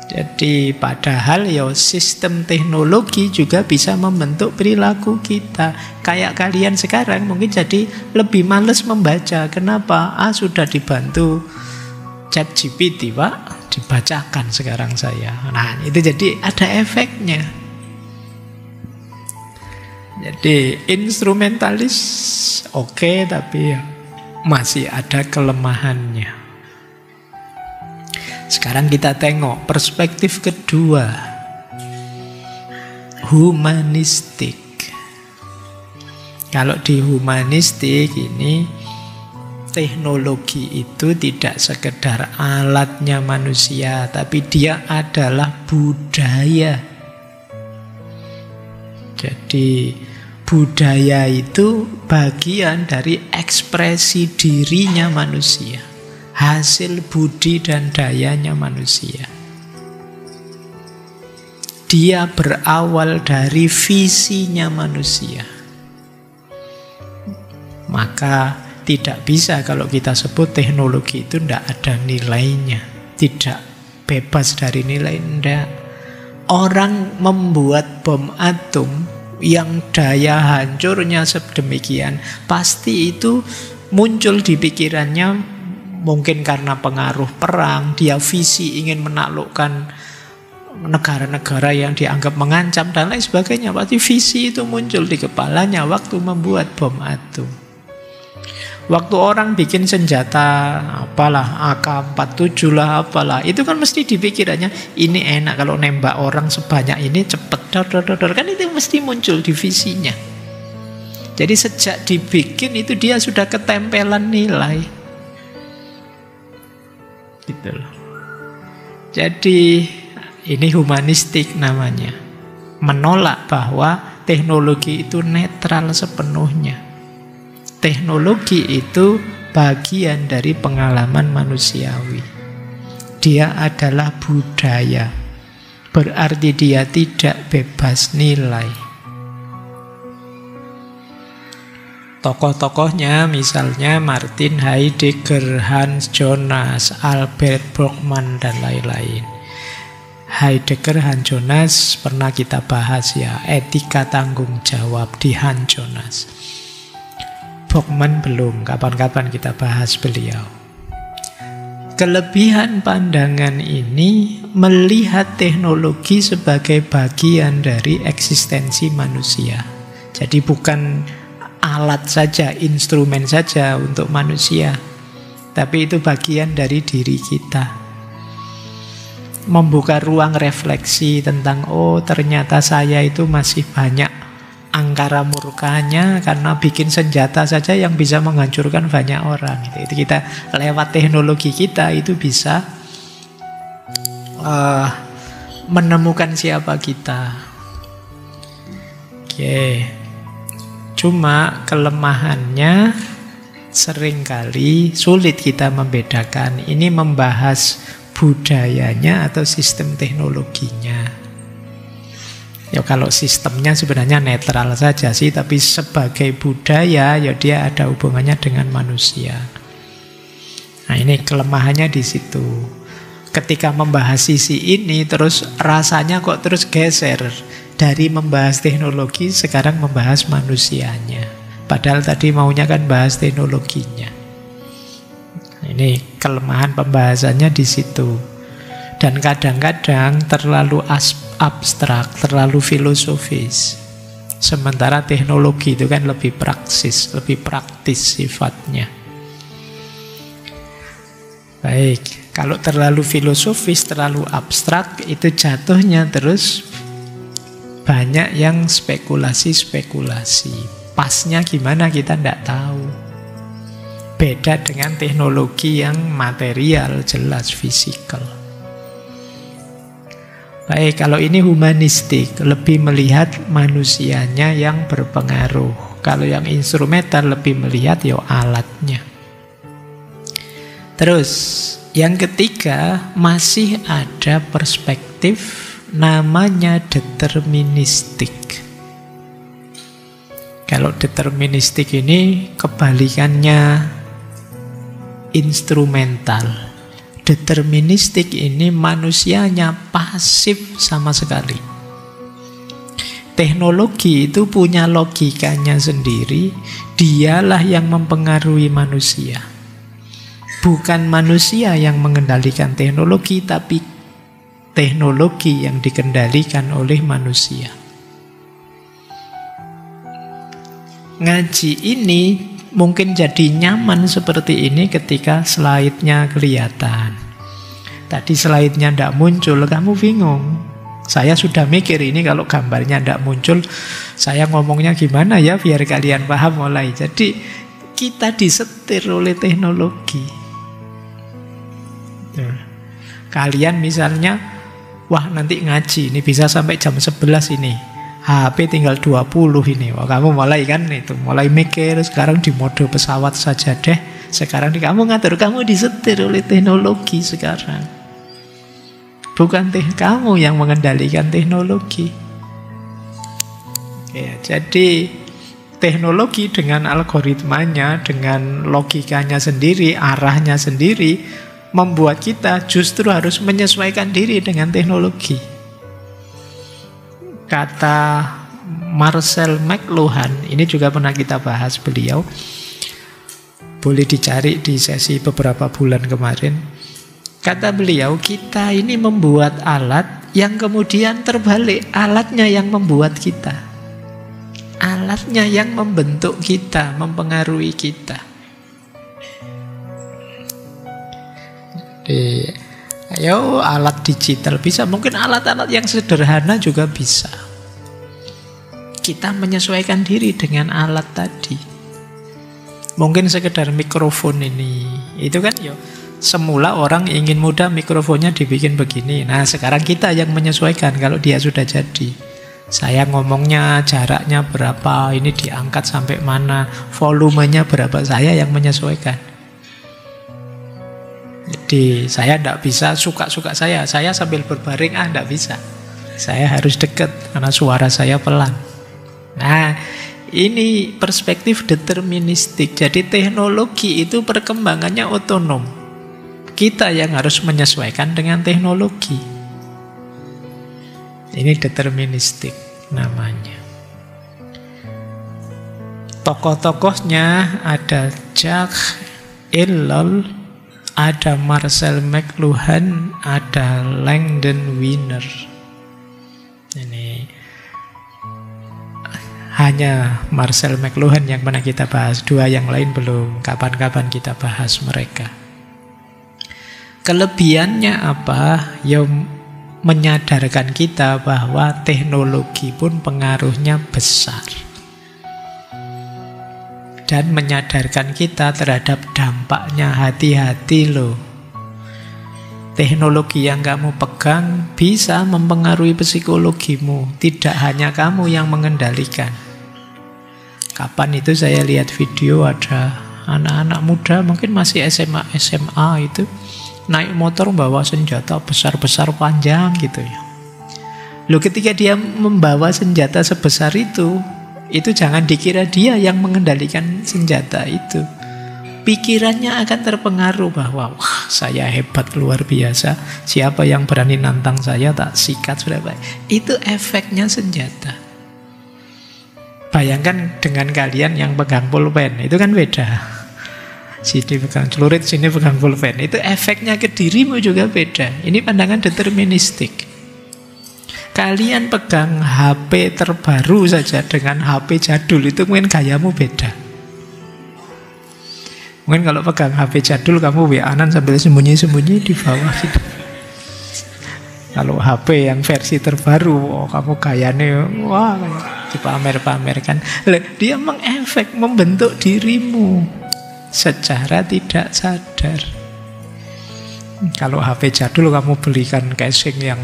Jadi padahal ya sistem teknologi juga bisa membentuk perilaku kita. Kayak kalian sekarang mungkin jadi lebih males membaca. Kenapa? Sudah dibantu ChatGPT, Pak. Dibacakan sekarang saya. Nah, itu jadi ada efeknya. Jadi instrumentalis oke, tapi masih ada kelemahannya. Sekarang kita tengok perspektif kedua, humanistik. Kalau di humanistik ini, teknologi itu tidak sekedar alatnya manusia, tapi dia adalah budaya. Jadi Budaya itu bagian dari ekspresi dirinya manusia, hasil budi dan dayanya manusia. Dia berawal dari visinya manusia. Maka tidak bisa kalau kita sebut teknologi itu tidak ada nilainya, tidak bebas dari nilai, tidak. Orang membuat bom atom yang daya hancurnya sedemikian, pasti itu muncul di pikirannya mungkin karena pengaruh perang, dia visi ingin menaklukkan negara-negara yang dianggap mengancam dan lain sebagainya. Pasti visi itu muncul di kepalanya waktu membuat bom atom. Waktu orang bikin senjata apalah AK-47 lah apalah, itu kan mesti di pikirannya ini enak kalau nembak orang sebanyak ini cepet kan itu mesti muncul di visinya. Jadi sejak dibikin itu dia sudah ketempelan nilai gitu loh. Jadi ini humanistik namanya, menolak bahwa teknologi itu netral sepenuhnya. Teknologi itu bagian dari pengalaman manusiawi. Dia adalah budaya. Berarti dia tidak bebas nilai. Tokoh-tokohnya misalnya Martin Heidegger, Hans Jonas, Albert Brockman, dan lain-lain. Heidegger, Hans Jonas pernah kita bahas ya, etika tanggung jawab di Hans Jonas. Brockman belum, kapan-kapan kita bahas beliau. Kelebihan pandangan ini melihat teknologi sebagai bagian dari eksistensi manusia. Jadi bukan alat saja, instrumen saja untuk manusia, tapi itu bagian dari diri kita. Membuka ruang refleksi tentang, oh ternyata saya itu masih banyak angkara murkanya karena bikin senjata saja yang bisa menghancurkan banyak orang. Itu kita lewat teknologi kita itu bisa menemukan siapa kita. Oke. Cuma kelemahannya seringkali sulit kita membedakan ini membahas budayanya atau sistem teknologinya. Ya kalau sistemnya sebenarnya netral saja sih, tapi sebagai budaya ya dia ada hubungannya dengan manusia. Nah ini kelemahannya di situ. Ketika membahas sisi ini terus rasanya kok terus geser dari membahas teknologi sekarang membahas manusianya. Padahal tadi maunya kan bahas teknologinya. Nah, ini kelemahan pembahasannya di situ. Dan kadang-kadang terlalu abstrak, terlalu filosofis. Sementara teknologi itu kan lebih praktis sifatnya. Baik, kalau terlalu filosofis, terlalu abstrak, itu jatuhnya terus banyak yang spekulasi-spekulasi. Pasnya gimana kita tidak tahu. Beda dengan teknologi yang material, jelas fisikal. Baik, kalau ini humanistik, lebih melihat manusianya yang berpengaruh. Kalau yang instrumental lebih melihat ya alatnya. Terus, yang ketiga masih ada perspektif namanya deterministik. Kalau deterministik ini kebalikannya instrumental. Deterministik ini manusianya pasif sama sekali. Teknologi itu punya logikanya sendiri, dialah yang mempengaruhi manusia. Bukan manusia yang mengendalikan teknologi, tapi teknologi yang dikendalikan oleh manusia. Ngaji ini mungkin jadi nyaman seperti ini ketika slide-nya kelihatan. Tadi slide-nya tidak muncul, kamu bingung. Saya sudah mikir ini kalau gambarnya tidak muncul, saya ngomongnya gimana ya biar kalian paham mulai. Jadi kita disetir oleh teknologi. Kalian misalnya, wah nanti ngaji, ini bisa sampai jam 11 ini. HP tinggal 20 ini. Wah, kamu mulai kan itu, mulai mikir sekarang di mode pesawat saja deh. Sekarang kamu ngatur, kamu disetir oleh teknologi sekarang. Bukan kamu yang mengendalikan teknologi. Ya, jadi teknologi dengan algoritmanya, dengan logikanya sendiri, arahnya sendiri, membuat kita justru harus menyesuaikan diri dengan teknologi. Kata Marcel McLuhan, ini juga pernah kita bahas beliau, boleh dicari di sesi beberapa bulan kemarin. Kata beliau, kita ini membuat alat yang kemudian terbalik, alatnya yang membuat kita, alatnya yang membentuk kita, mempengaruhi kita. Ayo, alat digital bisa, mungkin alat-alat yang sederhana juga bisa. Kita menyesuaikan diri dengan alat tadi. Mungkin sekedar mikrofon ini, itu kan semula orang ingin mudah mikrofonnya dibikin begini. Nah, sekarang kita yang menyesuaikan kalau dia sudah jadi. Saya ngomongnya jaraknya berapa, ini diangkat sampai mana, volumenya berapa, saya yang menyesuaikan. Jadi saya tidak bisa suka-suka saya sambil berbaring, tidak bisa. Saya harus dekat karena suara saya pelan. Nah, ini perspektif deterministik. Jadi teknologi itu perkembangannya otonom. Kita yang harus menyesuaikan dengan teknologi. Ini deterministik namanya. Tokoh-tokohnya ada Jacques Ellul, ada Marcel McLuhan, ada Langdon Winner. Ini hanya Marcel McLuhan yang pernah kita bahas, dua yang lain belum. Kapan-kapan kita bahas mereka. Kelebihannya apa? Ya, menyadarkan kita bahwa teknologi pun pengaruhnya besar. Dan menyadarkan kita terhadap dampaknya. Hati-hati loh. Teknologi yang kamu pegang bisa mempengaruhi psikologimu. Tidak hanya kamu yang mengendalikan. Kapan itu saya lihat video ada anak-anak muda, mungkin masih SMA itu, naik motor bawa senjata besar-besar panjang gitu ya. Loh, ketika dia membawa senjata sebesar itu jangan dikira dia yang mengendalikan senjata itu. Pikirannya akan terpengaruh bahwa wah, saya hebat luar biasa, siapa yang berani nantang saya tak sikat sudah baik. Itu efeknya senjata. Bayangkan dengan kalian yang pegang pulpen, itu kan beda. Sini pegang celurit, sini pegang pulpen. Itu efeknya ke dirimu juga beda. Ini pandangan deterministik. Kalian pegang HP terbaru saja dengan HP jadul, itu mungkin gayamu beda. Mungkin kalau pegang HP jadul, kamu WA-an sambil sembunyi-sembunyi di bawah gitu. Kalau HP yang versi terbaru, kamu gayanya wah, dipamer-pamerkan. Dia mengefek, membentuk dirimu secara tidak sadar. Kalau HP jadul kamu belikan casing yang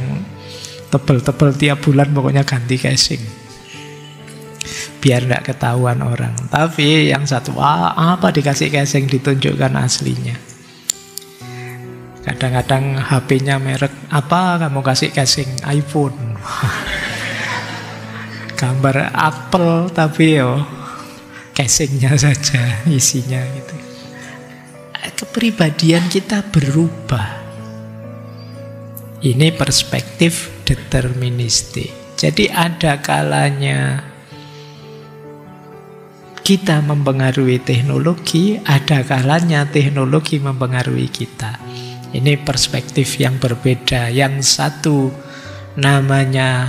tebel-tebel, tiap bulan pokoknya ganti casing biar tidak ketahuan orang. Tapi yang satu, apa dikasih casing ditunjukkan aslinya. Kadang-kadang HP-nya merek apa, kamu kasih casing iPhone. Gambar Apple tapi casingnya saja isinya gitu. Kepribadian kita berubah. Ini perspektif deterministik. Jadi ada kalanya kita mempengaruhi teknologi, ada kalanya teknologi mempengaruhi kita. Ini perspektif yang berbeda. Yang satu namanya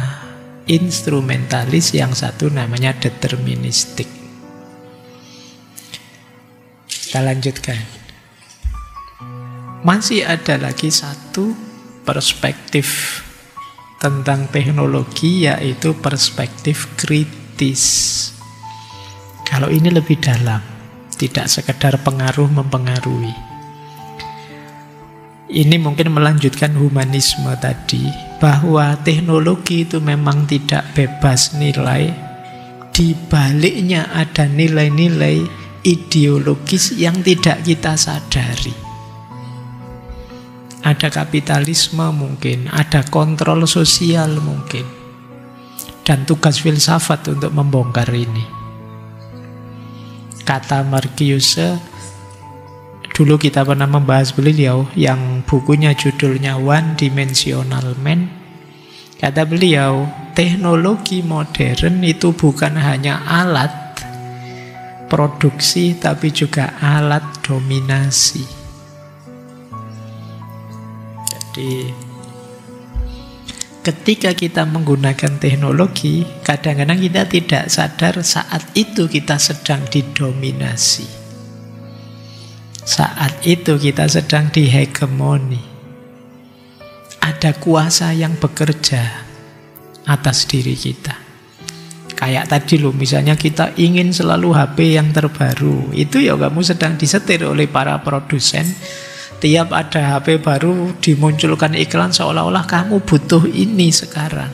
instrumentalis, yang satu namanya deterministik. Kita lanjutkan. Masih ada lagi satu perspektif tentang teknologi, yaitu perspektif kritis. Kalau ini lebih dalam, tidak sekedar pengaruh mempengaruhi. Ini mungkin melanjutkan humanisme tadi, bahwa teknologi itu memang tidak bebas nilai. Di baliknya ada nilai-nilai ideologis yang tidak kita sadari. Ada kapitalisme mungkin, ada kontrol sosial mungkin. Dan tugas filsafat untuk membongkar ini. Kata Marcuse, dulu kita pernah membahas beliau yang bukunya judulnya One Dimensional Man. Kata beliau, teknologi modern itu bukan hanya alat produksi, tapi juga alat dominasi. Jadi ketika kita menggunakan teknologi, kadang-kadang kita tidak sadar saat itu kita sedang didominasi. Saat itu kita sedang dihegemoni. Ada kuasa yang bekerja atas diri kita. Kayak tadi loh, misalnya kita ingin selalu HP yang terbaru. Itu ya kamu sedang disetir oleh para produsen. Tiap ada HP baru dimunculkan iklan seolah-olah kamu butuh ini sekarang.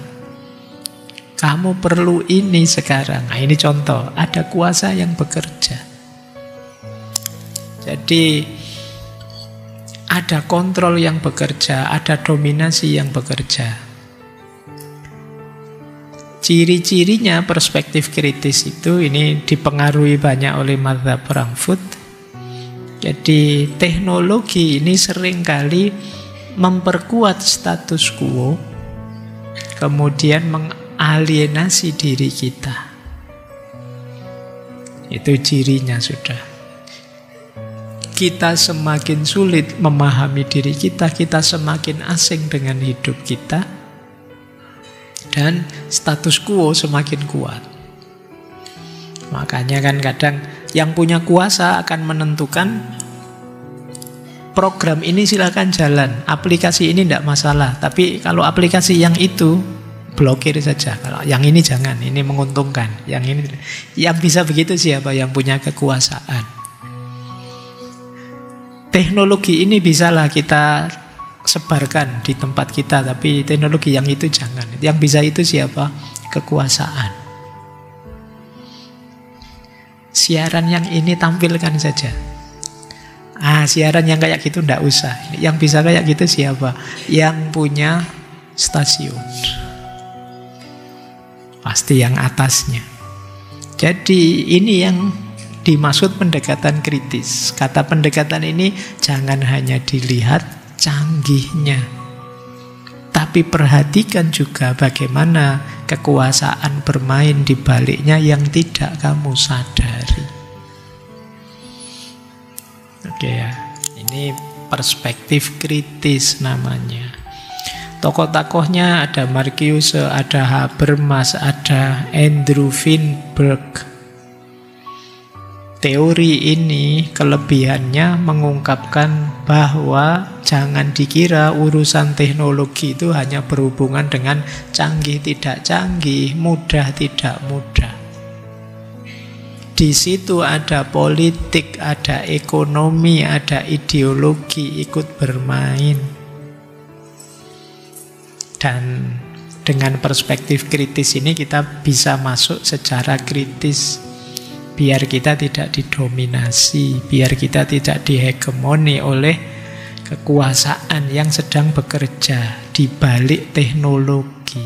Kamu perlu ini sekarang. Nah, ini contoh, ada kuasa yang bekerja. Jadi ada kontrol yang bekerja, ada dominasi yang bekerja. Ciri-cirinya perspektif kritis itu ini dipengaruhi banyak oleh mazhab Frankfurt. Jadi teknologi ini seringkali memperkuat status quo, kemudian mengalienasi diri kita. Itu cirinya sudah. Kita semakin sulit memahami diri kita, kita semakin asing dengan hidup kita, dan status quo semakin kuat. Makanya kan kadang yang punya kuasa akan menentukan program ini silakan jalan, aplikasi ini tidak masalah, tapi kalau aplikasi yang itu blokir saja, kalau yang ini jangan, ini menguntungkan, yang ini. Yang bisa begitu siapa? Yang punya kekuasaan. Teknologi ini bisalah kita sebarkan di tempat kita, tapi teknologi yang itu jangan. Yang bisa itu siapa? Kekuasaan. Siaran yang ini tampilkan saja. Siaran yang kayak gitu ndak usah. Yang bisa kayak gitu siapa? Yang punya stasiun. Pasti yang atasnya. Jadi ini yang dimaksud pendekatan kritis. Kata pendekatan ini jangan hanya dilihat canggihnya, tapi perhatikan juga bagaimana kekuasaan bermain di baliknya yang tidak kamu sadari. Oke ya, ini perspektif kritis namanya. Tokoh-tokohnya ada Marcuse, ada Habermas, ada Andrew Weinberg. Teori ini kelebihannya mengungkapkan bahwa jangan dikira urusan teknologi itu hanya berhubungan dengan canggih tidak canggih, mudah tidak mudah. Di situ ada politik, ada ekonomi, ada ideologi ikut bermain. Dan dengan perspektif kritis ini kita bisa masuk secara kritis. Biar kita tidak didominasi, biar kita tidak dihegemoni oleh kekuasaan yang sedang bekerja di balik teknologi.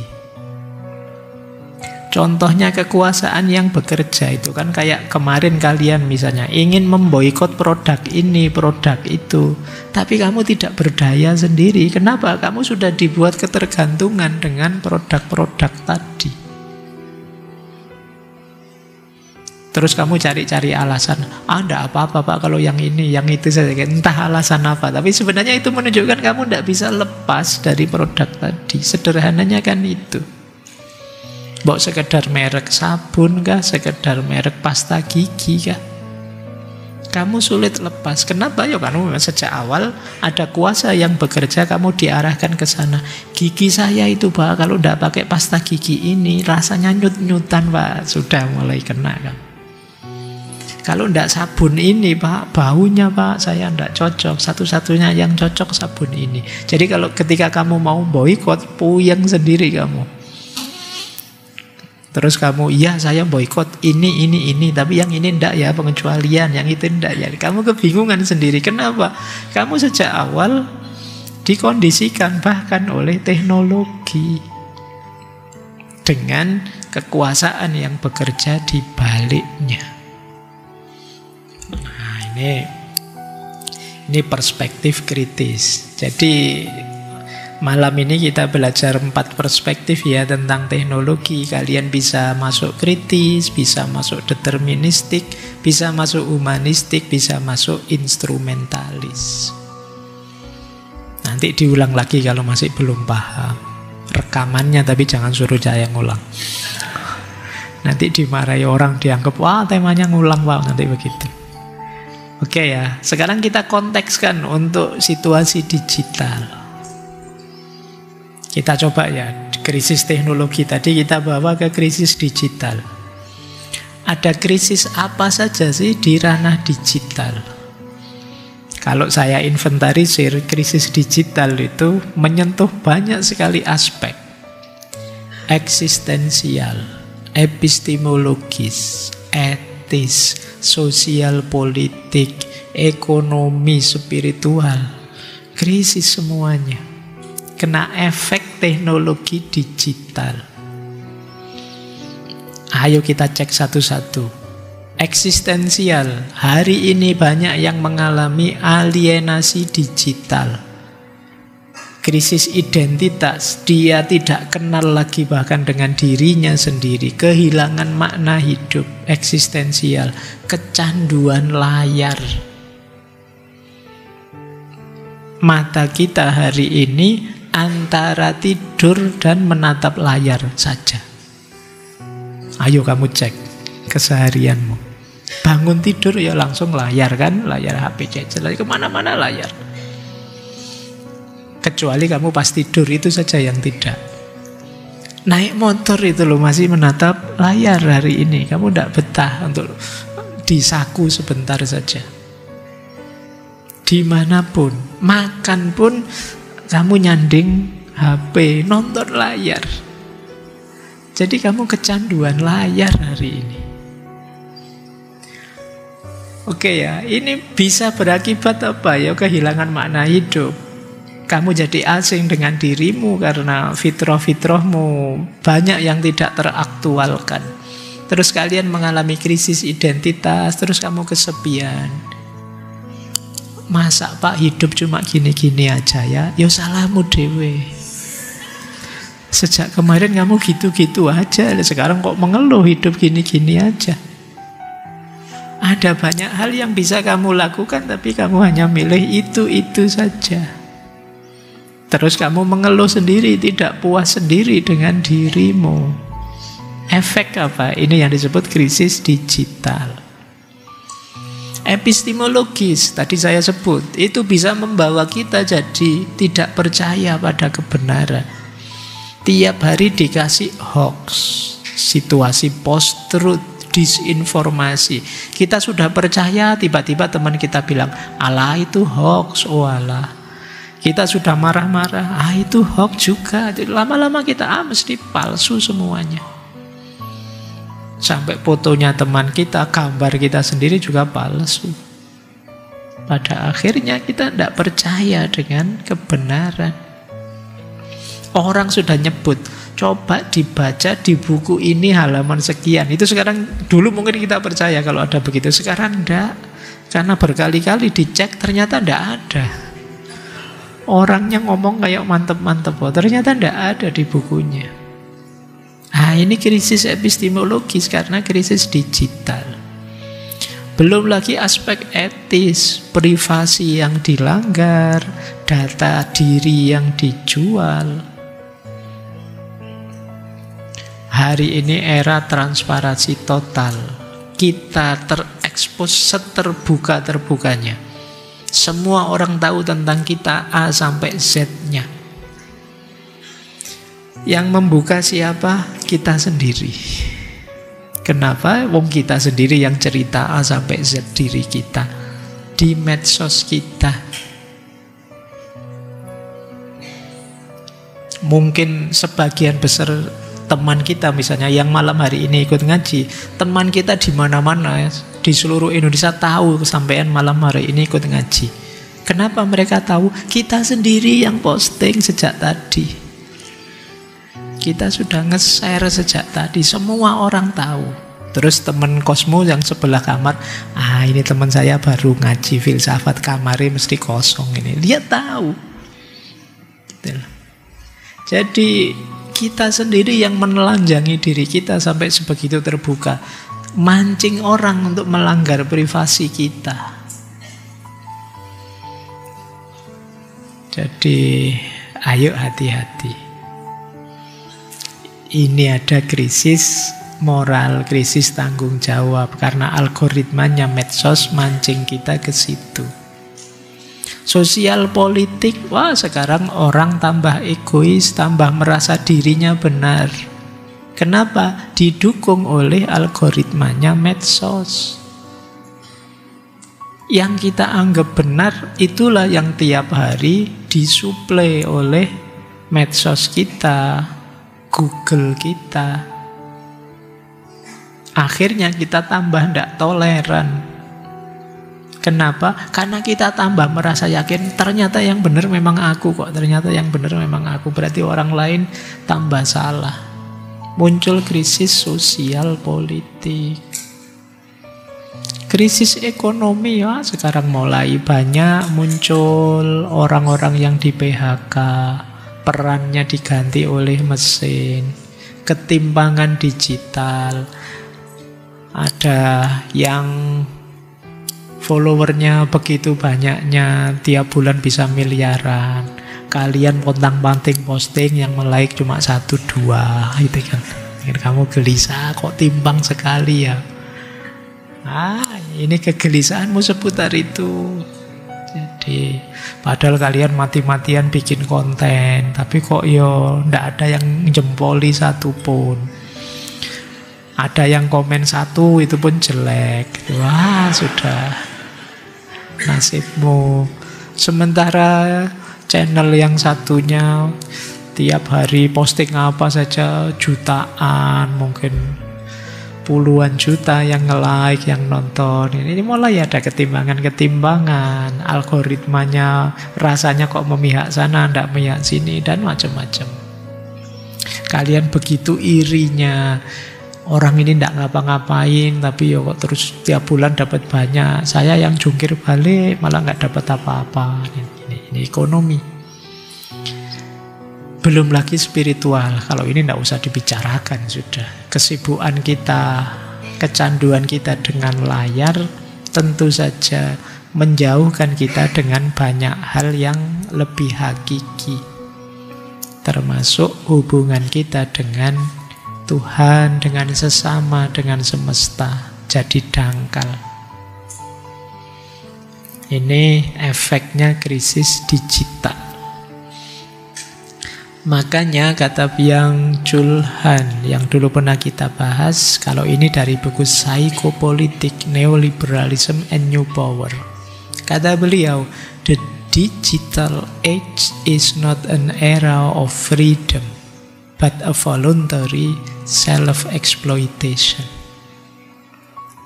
Contohnya kekuasaan yang bekerja itu kan kayak kemarin kalian misalnya ingin memboikot produk ini, produk itu, tapi kamu tidak berdaya sendiri. Kenapa? Kamu sudah dibuat ketergantungan dengan produk-produk tadi. Terus kamu cari-cari alasan, enggak apa-apa Pak kalau yang ini, yang itu saja. Entah alasan apa, tapi sebenarnya itu menunjukkan kamu tidak bisa lepas dari produk tadi. Sederhananya kan itu. Mau sekedar merek sabun kah, sekedar merek pasta gigi kah, kamu sulit lepas. Kenapa? Ya karena sejak awal ada kuasa yang bekerja, kamu diarahkan ke sana. Gigi saya itu Pak, kalau tidak pakai pasta gigi ini rasanya nyut-nyutan Pak. Sudah mulai kena kan. Kalau ndak sabun ini Pak, baunya Pak, saya ndak cocok. Satu-satunya yang cocok sabun ini. Jadi kalau ketika kamu mau boikot, puyeng sendiri kamu. Terus kamu, iya saya boikot ini. Tapi yang ini ndak ya, pengecualian. Yang itu ndak ya. Kamu kebingungan sendiri. Kenapa? Kamu sejak awal dikondisikan bahkan oleh teknologi. Dengan kekuasaan yang bekerja di baliknya. Ini perspektif kritis. Jadi malam ini kita belajar 4 perspektif ya tentang teknologi. Kalian bisa masuk kritis, bisa masuk deterministik, bisa masuk humanistik, bisa masuk instrumentalis. Nanti diulang lagi kalau masih belum paham. Rekamannya tapi jangan suruh saya ngulang. Nanti dimarahi orang, dianggap wah temanya ngulang Pak, nanti begitu. Oke ya, sekarang kita kontekskan untuk situasi digital. Kita coba ya, krisis teknologi tadi kita bawa ke krisis digital. Ada krisis apa saja sih di ranah digital? Kalau saya inventarisir, krisis digital itu menyentuh banyak sekali aspek. Eksistensial, epistemologis, etis, sosial politik, ekonomi, spiritual. Krisis semuanya. Kena efek teknologi digital. Ayo kita cek satu-satu. Eksistensial. Hari ini banyak yang mengalami alienasi digital. Krisis identitas. Dia tidak kenal lagi bahkan dengan dirinya sendiri. Kehilangan makna hidup. Eksistensial. Kecanduan layar. Mata kita hari ini antara tidur dan menatap layar saja. Ayo kamu cek keseharianmu. Bangun tidur ya langsung layar kan, layar HP cecer, kemana-mana layar. Kecuali kamu pas tidur, itu saja yang tidak. Naik motor itu loh masih menatap layar hari ini. Kamu tidak betah untuk disaku sebentar saja. Dimanapun, makan pun kamu nyanding HP, nonton layar. Jadi kamu kecanduan layar hari ini. Oke ya, ini bisa berakibat apa ya? Kehilangan makna hidup. Kamu jadi asing dengan dirimu karena fitrah-fitrahmu banyak yang tidak teraktualkan. Terus kalian mengalami krisis identitas, terus kamu kesepian. Masa Pak hidup cuma gini-gini aja ya? Ya salahmu dewe. Sejak kemarin kamu gitu-gitu aja, sekarang kok mengeluh hidup gini-gini aja. Ada banyak hal yang bisa kamu lakukan, tapi kamu hanya milih itu-itu saja. Terus kamu mengeluh sendiri, tidak puas sendiri dengan dirimu. Efek apa? Ini yang disebut krisis digital. Epistemologis, tadi saya sebut, itu bisa membawa kita jadi tidak percaya pada kebenaran. Tiap hari dikasih hoax, situasi post-truth, disinformasi. Kita sudah percaya, tiba-tiba teman kita bilang, alah itu hoax, oh alah. Kita sudah marah-marah, itu hoax juga. Lama-lama kita, mesti palsu semuanya. Sampai fotonya teman kita, gambar kita sendiri juga palsu. Pada akhirnya kita tidak percaya dengan kebenaran. Orang sudah nyebut, coba dibaca di buku ini halaman sekian. Itu sekarang, dulu mungkin kita percaya kalau ada begitu. Sekarang tidak. Karena berkali-kali dicek ternyata tidak ada. Orangnya ngomong kayak mantep-mantep, ternyata tidak ada di bukunya. Ini krisis epistemologis karena krisis digital. Belum lagi aspek etis, privasi yang dilanggar, data diri yang dijual. Hari ini era transparansi total. Kita terekspos seterbuka-terbukanya. Semua orang tahu tentang kita A sampai Z-nya. Yang membuka siapa? Kita sendiri. Kenapa? Wong kita sendiri yang cerita A sampai Z diri kita di medsos kita. Mungkin sebagian besar teman kita misalnya yang malam hari ini ikut ngaji, teman kita di mana-mana di seluruh Indonesia tahu sampean malam hari ini ikut ngaji. Kenapa mereka tahu? Kita sendiri yang posting sejak tadi. Kita sudah nge-share sejak tadi, semua orang tahu. Terus teman kosmu yang sebelah kamar, ini teman saya baru ngaji filsafat, kamarnya mesti kosong ini. Dia tahu. Jadi kita sendiri yang menelanjangi diri kita sampai sebegitu terbuka, mancing orang untuk melanggar privasi kita. Jadi ayo hati-hati. Ini ada krisis moral, krisis tanggung jawab karena algoritmanya medsos mancing kita ke situ. Sosial politik, wah sekarang orang tambah egois, tambah merasa dirinya benar. Kenapa? Didukung oleh algoritmanya medsos. Yang kita anggap benar, itulah yang tiap hari disuplai oleh medsos kita, Google kita. Akhirnya kita tambah tidak toleran. Kenapa? Karena kita tambah merasa yakin ternyata yang benar memang aku kok. Ternyata yang benar memang aku. Berarti orang lain tambah salah. Muncul krisis sosial politik. Krisis ekonomi ya sekarang mulai banyak muncul orang-orang yang di PHK. Perannya diganti oleh mesin. Ketimpangan digital. Ada yang followernya begitu banyaknya, tiap bulan bisa miliaran. Kalian pontang-panting posting yang like cuma 1-2 gitu kan. Mungkin kamu gelisah kok timbang sekali ya. Ini kegelisahanmu seputar itu. Jadi padahal kalian mati-matian bikin konten, tapi kok ndak ada yang jempoli satupun. Ada yang komen 1 itu pun jelek. Wah sudah nasibmu. Sementara channel yang satunya tiap hari posting apa saja jutaan, mungkin puluhan juta yang nge-like, yang nonton. Ini mulai ada ketimbangan-ketimbangan. Algoritmanya rasanya kok memihak sana, ndak memihak sini, dan macam-macam. Kalian begitu irinya. Orang ini tidak ngapa-ngapain, tapi kok terus tiap bulan dapat banyak. Saya yang jungkir balik malah nggak dapat apa-apa. Ini ekonomi. Belum lagi spiritual. Kalau ini tidak usah dibicarakan sudah. Kesibukan kita, kecanduan kita dengan layar, tentu saja menjauhkan kita dengan banyak hal yang lebih hakiki. Termasuk hubungan kita dengan Tuhan, dengan sesama, dengan semesta, jadi dangkal. Ini efeknya krisis digital. Makanya kata Byung-Chul Han yang dulu pernah kita bahas, kalau ini dari buku Psikopolitik, Neoliberalism and New Power. Kata beliau, the digital age is not an era of freedom, but a voluntary self-exploitation.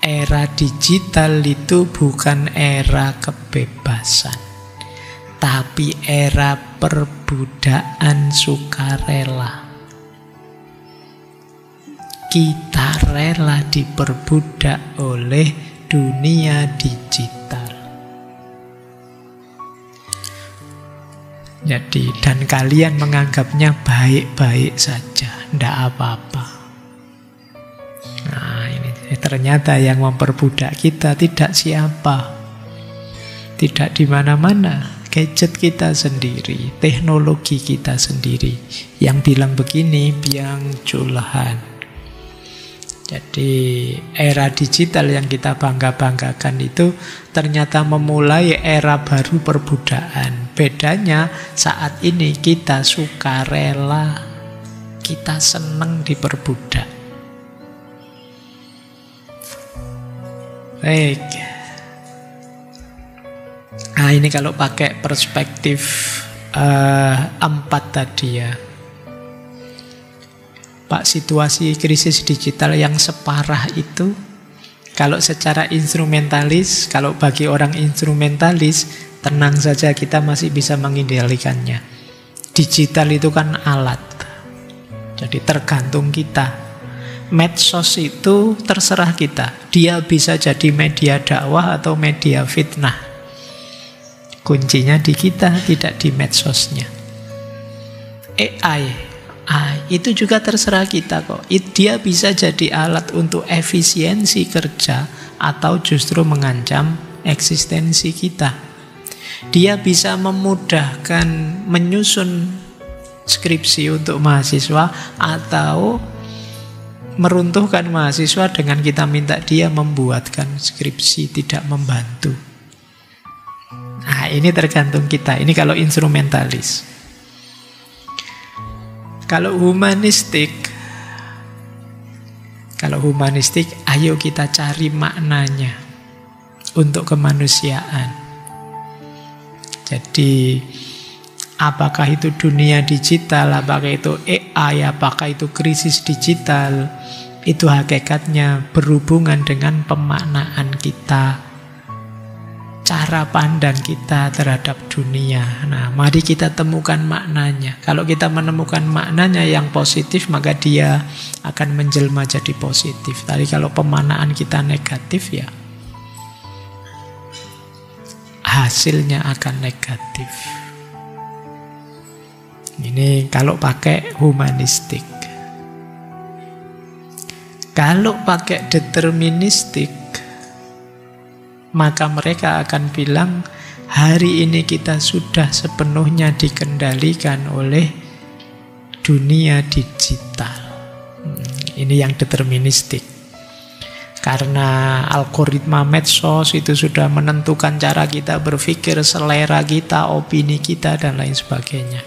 Era digital itu bukan era kebebasan, tapi era perbudakan sukarela. Kita rela diperbudak oleh dunia digital. Jadi, dan kalian menganggapnya baik-baik saja, tidak apa-apa. Nah, ini ternyata yang memperbudak kita tidak siapa, tidak di mana-mana. Gadget kita sendiri, teknologi kita sendiri. Yang bilang begini Byung-Chul Han. Jadi era digital yang kita bangga-banggakan itu ternyata memulai era baru perbudakan. Bedanya saat ini kita sukarela, kita senang diperbudak. Baik. Nah ini kalau pakai perspektif 4 tadi ya. Pak, situasi krisis digital yang separah itu, kalau secara instrumentalis, kalau bagi orang instrumentalis, tenang saja kita masih bisa mengendalikannya. Digital itu kan alat, jadi tergantung kita. Medsos itu terserah kita. Dia bisa jadi media dakwah atau media fitnah. Kuncinya di kita, tidak di medsosnya. AI itu juga terserah kita kok. Dia bisa jadi alat untuk efisiensi kerja atau justru mengancam eksistensi kita. Dia bisa memudahkan menyusun skripsi untuk mahasiswa atau meruntuhkan mahasiswa dengan kita minta dia membuatkan skripsi, tidak membantu. Nah, ini tergantung kita. Ini kalau instrumentalis. Kalau humanistik, ayo kita cari maknanya untuk kemanusiaan. Jadi, apakah itu dunia digital, apakah itu AI, apakah itu krisis digital, itu hakikatnya berhubungan dengan pemaknaan kita, cara pandang kita terhadap dunia. Nah, mari kita temukan maknanya. Kalau kita menemukan maknanya yang positif, maka dia akan menjelma jadi positif. Tapi kalau pemaknaan kita negatif, ya hasilnya akan negatif. Ini kalau pakai humanistik. Kalau pakai deterministik, maka mereka akan bilang hari ini kita sudah sepenuhnya dikendalikan oleh dunia digital. Ini yang deterministik. Karena algoritma medsos itu sudah menentukan cara kita berpikir, selera kita, opini kita, dan lain sebagainya.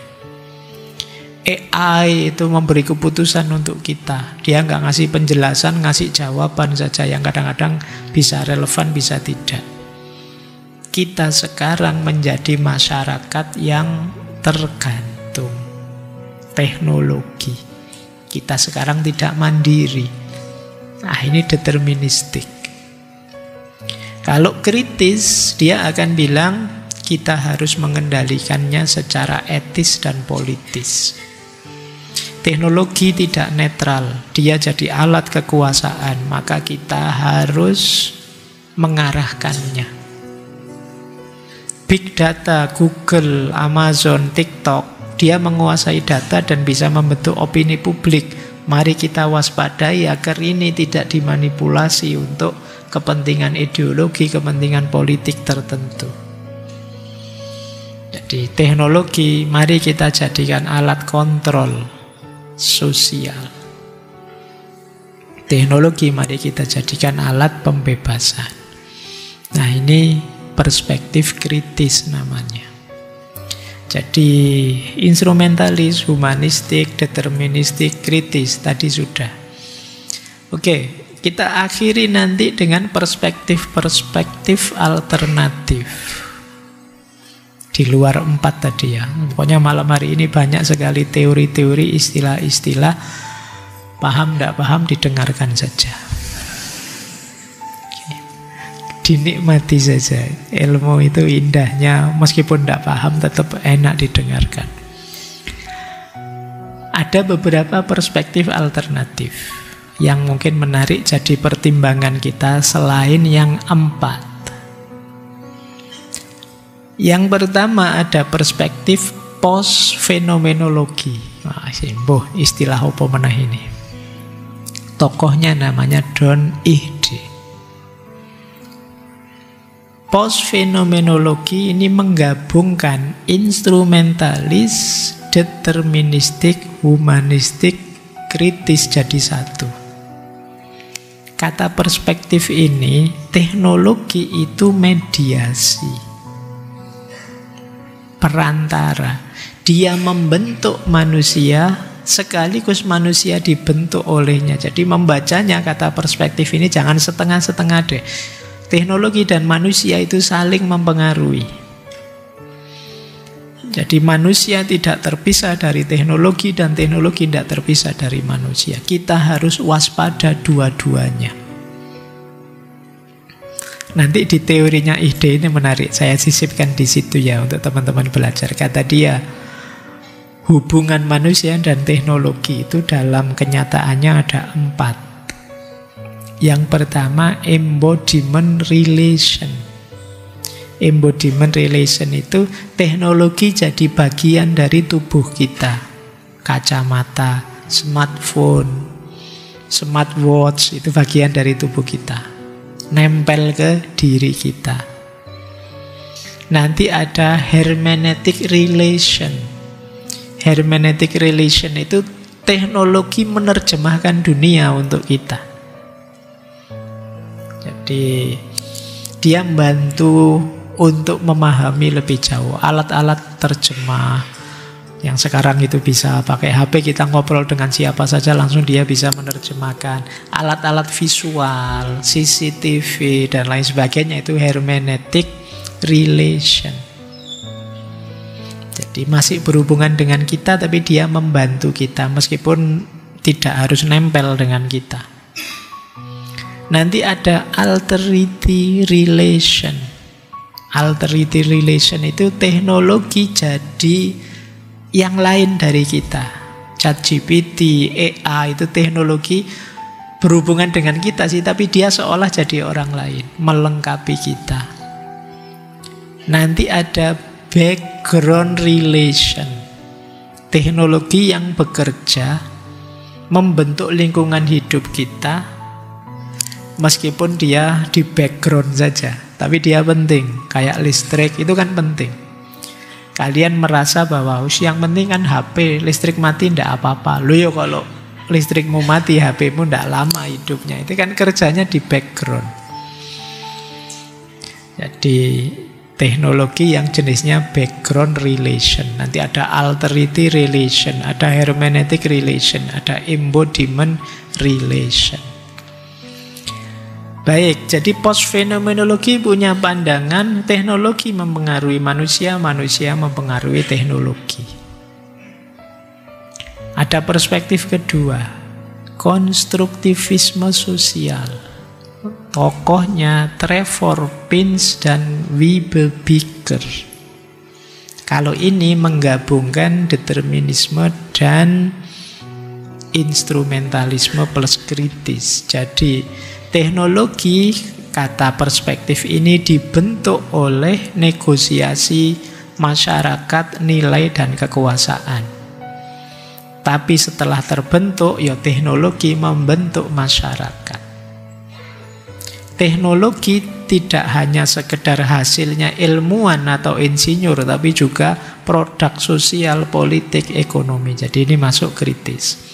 AI itu memberi keputusan untuk kita. Dia nggak ngasih penjelasan, ngasih jawaban saja yang kadang-kadang bisa relevan, bisa tidak. Kita sekarang menjadi masyarakat yang tergantung teknologi. Kita sekarang tidak mandiri. Nah, ini deterministik. Kalau kritis, dia akan bilang kita harus mengendalikannya secara etis dan politis. Teknologi tidak netral, dia jadi alat kekuasaan, maka kita harus mengarahkannya. Big data, Google, Amazon, TikTok, dia menguasai data dan bisa membentuk opini publik. Mari kita waspadai agar ini tidak dimanipulasi untuk kepentingan ideologi, kepentingan politik tertentu. Jadi teknologi mari kita jadikan alat kontrol sosial. Teknologi mari kita jadikan alat pembebasan. Nah, ini perspektif kritis namanya. Jadi instrumentalis, humanistik, deterministik, kritis tadi sudah. Oke, kita akhiri nanti dengan perspektif-perspektif alternatif. Di luar 4 tadi ya. Pokoknya malam hari ini banyak sekali teori-teori, istilah-istilah. Paham, tidak paham, didengarkan saja. Oke. Dinikmati saja. Ilmu itu indahnya, meskipun tidak paham tetap enak didengarkan. Ada beberapa perspektif alternatif yang mungkin menarik jadi pertimbangan kita selain yang 4. Yang pertama ada perspektif post-fenomenologi. Wah, simboh istilah apa menah ini. Tokohnya namanya Don Ihde. Post-fenomenologi ini menggabungkan instrumentalis, deterministik, humanistik, kritis jadi satu. Kata perspektif ini, teknologi itu mediasi, perantara. Dia membentuk manusia sekaligus manusia dibentuk olehnya. Jadi membacanya kata perspektif ini jangan setengah-setengah deh. Teknologi dan manusia itu saling mempengaruhi. Jadi manusia tidak terpisah dari teknologi dan teknologi tidak terpisah dari manusia. Kita harus waspada dua-duanya. Nanti di teorinya ide ini menarik. Saya sisipkan di situ ya untuk teman-teman belajar. Kata dia, hubungan manusia dan teknologi itu dalam kenyataannya ada 4. Yang pertama, embodiment relation. Embodiment relation itu teknologi jadi bagian dari tubuh kita. Kacamata, smartphone, smartwatch itu bagian dari tubuh kita. Nempel ke diri kita. Nanti ada hermeneutic relation. Hermeneutic relation itu teknologi menerjemahkan dunia untuk kita. Jadi dia membantu untuk memahami lebih jauh. Alat-alat terjemah yang sekarang itu bisa pakai HP, kita ngobrol dengan siapa saja langsung dia bisa menerjemahkan. Alat-alat visual, CCTV dan lain sebagainya itu hermeneutic relation. Jadi masih berhubungan dengan kita, tapi dia membantu kita meskipun tidak harus nempel dengan kita. Nanti ada alterity relation. Alterity relation itu teknologi jadi yang lain dari kita. ChatGPT, AI itu teknologi berhubungan dengan kita sih, tapi dia seolah jadi orang lain, melengkapi kita. Nanti ada background relation. Teknologi yang bekerja membentuk lingkungan hidup kita, meskipun dia di background saja, tapi dia penting. Kayak listrik itu kan penting. Kalian merasa bahwa yang penting kan HP, listrik mati ndak apa-apa. Loh ya kalau listrikmu mati, HP-mu ndak lama hidupnya. Itu kan kerjanya di background. Jadi teknologi yang jenisnya background relation. Nanti ada alterity relation, ada hermeneutic relation, ada embodiment relation. Baik, jadi post-fenomenologi punya pandangan teknologi mempengaruhi manusia, manusia mempengaruhi teknologi. Ada perspektif kedua, konstruktivisme sosial. Tokohnya Trevor Pins dan Wiebe Beaker. Kalau ini menggabungkan determinisme dan instrumentalisme plus kritis. Jadi teknologi, kata perspektif ini, dibentuk oleh negosiasi masyarakat, nilai dan kekuasaan. Tapi setelah terbentuk, ya teknologi membentuk masyarakat. Teknologi tidak hanya sekedar hasilnya ilmuwan atau insinyur, tapi juga produk sosial, politik, ekonomi. Jadi ini masuk kritis.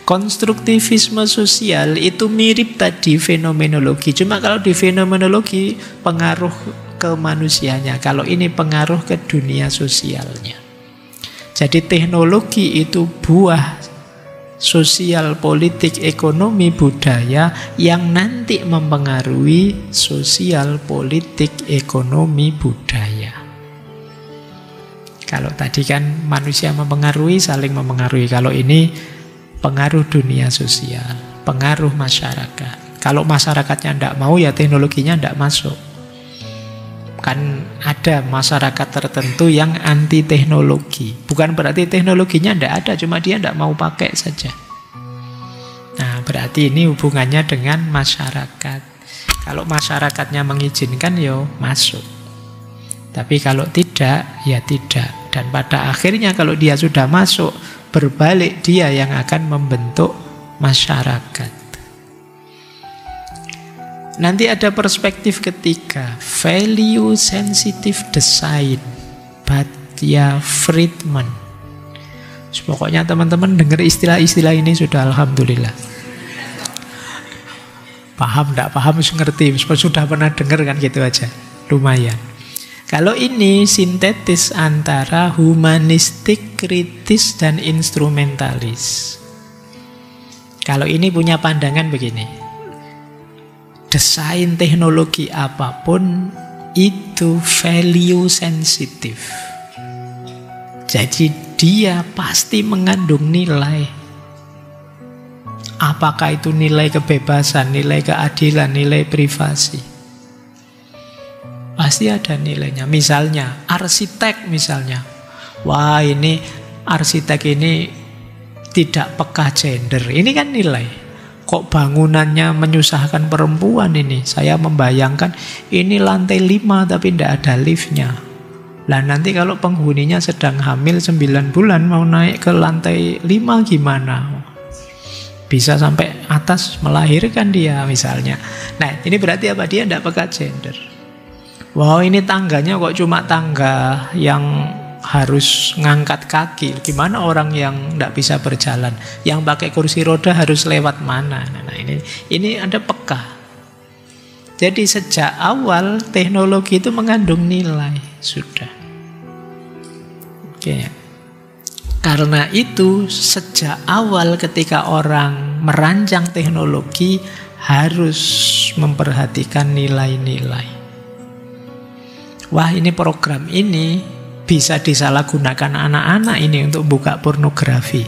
Konstruktivisme sosial itu mirip tadi fenomenologi. Cuma kalau di fenomenologi pengaruh ke manusianya, kalau ini pengaruh ke dunia sosialnya. Jadi teknologi itu buah sosial, politik, ekonomi, budaya yang nanti mempengaruhi sosial, politik, ekonomi, budaya. Kalau tadi kan manusia mempengaruhi, saling mempengaruhi. Kalau ini pengaruh dunia sosial, pengaruh masyarakat. Kalau masyarakatnya tidak mau, ya teknologinya tidak masuk. Kan ada masyarakat tertentu yang anti teknologi. Bukan berarti teknologinya tidak ada, cuma dia tidak mau pakai saja. Nah, berarti ini hubungannya dengan masyarakat. Kalau masyarakatnya mengizinkan, ya masuk. Tapi kalau tidak, ya tidak. Dan pada akhirnya kalau dia sudah masuk, berbalik dia yang akan membentuk masyarakat. Nanti ada perspektif ketiga, value sensitive design, Batya Friedman. Pokoknya teman-teman dengar istilah-istilah ini sudah alhamdulillah. Paham tidak paham ngerti, sudah pernah dengar kan, gitu aja, lumayan. Kalau ini sintetis antara humanistik, kritis, dan instrumentalis. Kalau ini punya pandangan begini. desain teknologi apapun itu value sensitif. Jadi dia pasti mengandung nilai. Apakah itu nilai kebebasan, nilai keadilan, nilai privasi. Pasti ada nilainya. Misalnya arsitek misalnya. Wah, ini arsitek ini tidak peka gender. Ini kan nilai. Kok bangunannya menyusahkan perempuan ini? Saya membayangkan ini lantai 5 tapi tidak ada liftnya. Lah nanti kalau penghuninya sedang hamil 9 bulan mau naik ke lantai 5 gimana? Bisa sampai atas melahirkan dia misalnya. Nah ini berarti apa? Dia tidak peka gender. Wow, ini tangganya kok cuma tangga yang harus ngangkat kaki. Gimana orang yang tidak bisa berjalan? Yang pakai kursi roda harus lewat mana? Nah ini ada peka. Jadi sejak awal teknologi itu mengandung nilai. Sudah. Oke. Karena itu sejak awal ketika orang merancang teknologi harus memperhatikan nilai-nilai. Wah, ini program ini bisa disalahgunakan anak-anak ini untuk buka pornografi.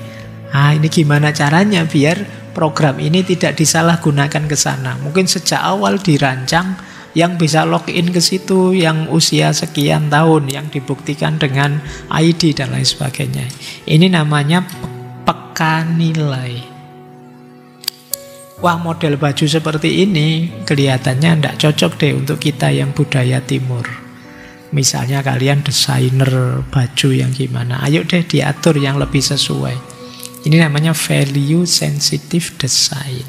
Nah, ini gimana caranya biar program ini tidak disalahgunakan ke sana? Mungkin sejak awal dirancang yang bisa login ke situ yang usia sekian tahun, yang dibuktikan dengan ID dan lain sebagainya. Ini namanya peka nilai. Wah, model baju seperti ini kelihatannya tidak cocok deh untuk kita yang budaya timur. Misalnya kalian desainer baju yang gimana, ayo deh diatur yang lebih sesuai. Ini namanya value sensitive design.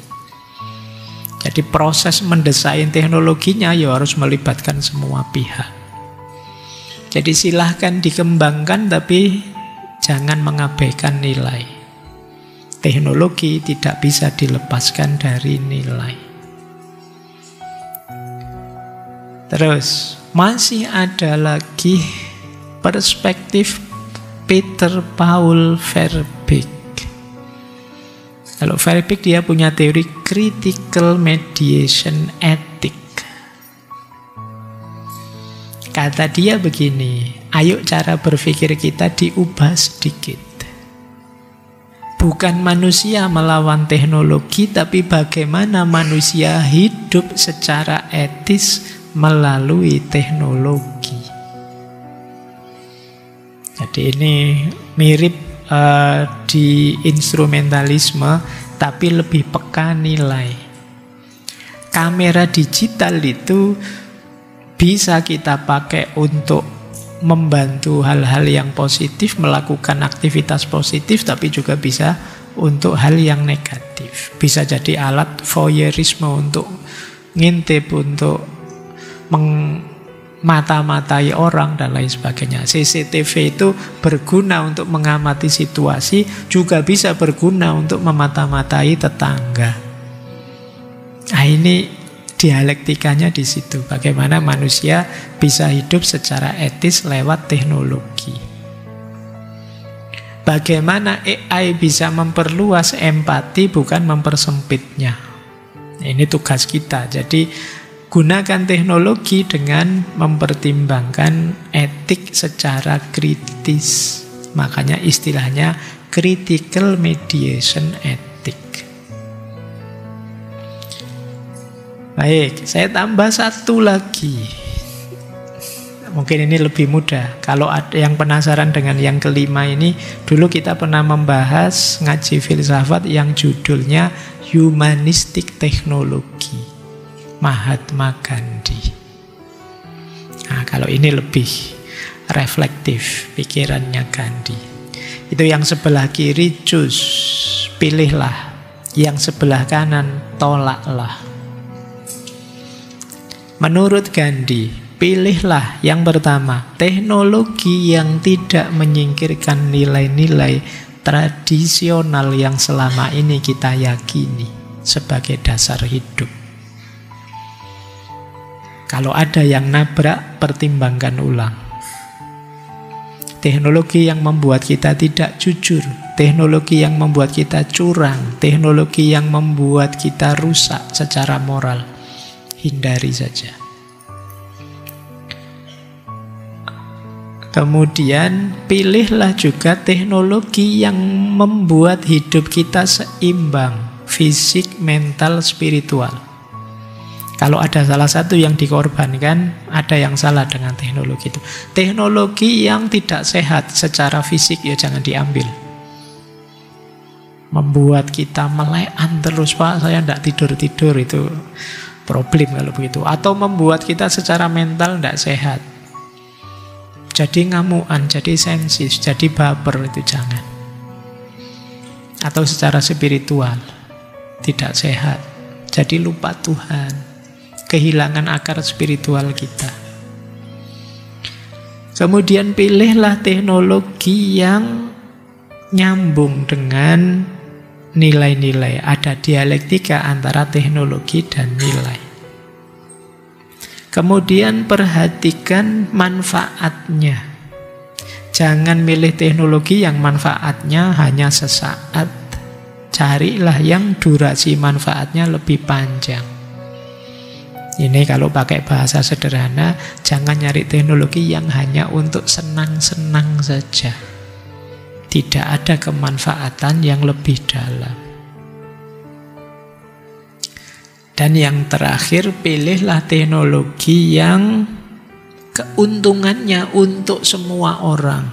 Jadi proses mendesain teknologinya ya harus melibatkan semua pihak. Jadi silahkan dikembangkan tapi jangan mengabaikan nilai. Teknologi tidak bisa dilepaskan dari nilai. Terus masih ada lagi perspektif Peter Paul Verbeek. Kalau Verbeek dia punya teori critical mediation ethic. Kata dia begini, ayo cara berpikir kita diubah sedikit. Bukan manusia melawan teknologi, tapi bagaimana manusia hidup secara etis melalui teknologi. Jadi ini mirip di instrumentalisme, tapi lebih peka nilai. Kamera digital itu bisa kita pakai untuk membantu hal-hal yang positif, melakukan aktivitas positif, tapi juga bisa untuk hal yang negatif. Bisa jadi alat voyeurisme untuk ngintip, untuk mata-matai orang dan lain sebagainya. CCTV itu berguna untuk mengamati situasi, juga bisa berguna untuk memata-matai tetangga. Nah ini dialektikanya di situ. Bagaimana manusia bisa hidup secara etis lewat teknologi. Bagaimana AI bisa memperluas empati bukan mempersempitnya. Ini tugas kita. Jadi gunakan teknologi dengan mempertimbangkan etik secara kritis. Makanya istilahnya critical mediation ethic. Baik, saya tambah satu lagi. Mungkin ini lebih mudah. Kalau ada yang penasaran dengan yang kelima ini, dulu kita pernah membahas ngaji filsafat yang judulnya Humanistik Teknologi, Mahatma Gandhi. Nah, kalau ini lebih reflektif pikirannya Gandhi. Itu yang sebelah kiri choose, pilihlah. Yang sebelah kanan tolaklah. Menurut Gandhi, pilihlah yang pertama, teknologi yang tidak menyingkirkan nilai-nilai tradisional yang selama ini kita yakini sebagai dasar hidup. Kalau ada yang nabrak, pertimbangkan ulang. Teknologi yang membuat kita tidak jujur, teknologi yang membuat kita curang, teknologi yang membuat kita rusak secara moral, hindari saja. Kemudian pilihlah juga teknologi yang membuat hidup kita seimbang, fisik, mental, spiritual. Kalau ada salah satu yang dikorbankan, ada yang salah dengan teknologi itu. Teknologi yang tidak sehat secara fisik ya jangan diambil. Membuat kita melekan terus, Pak, saya tidak tidur-tidur, itu problem kalau begitu. Atau membuat kita secara mental tidak sehat. Jadi ngamuan, jadi sensis, jadi baper, itu jangan. Atau secara spiritual tidak sehat, jadi lupa Tuhan, kehilangan akar spiritual kita. Kemudian pilihlah teknologi yang nyambung dengan nilai-nilai. Ada dialektika antara teknologi dan nilai. Kemudian perhatikan manfaatnya. Jangan milih teknologi yang manfaatnya hanya sesaat. Carilah yang durasi manfaatnya lebih panjang. Ini kalau pakai bahasa sederhana, jangan nyari teknologi yang hanya untuk senang-senang saja. Tidak ada kemanfaatan yang lebih dalam. Dan yang terakhir, pilihlah teknologi yang keuntungannya untuk semua orang.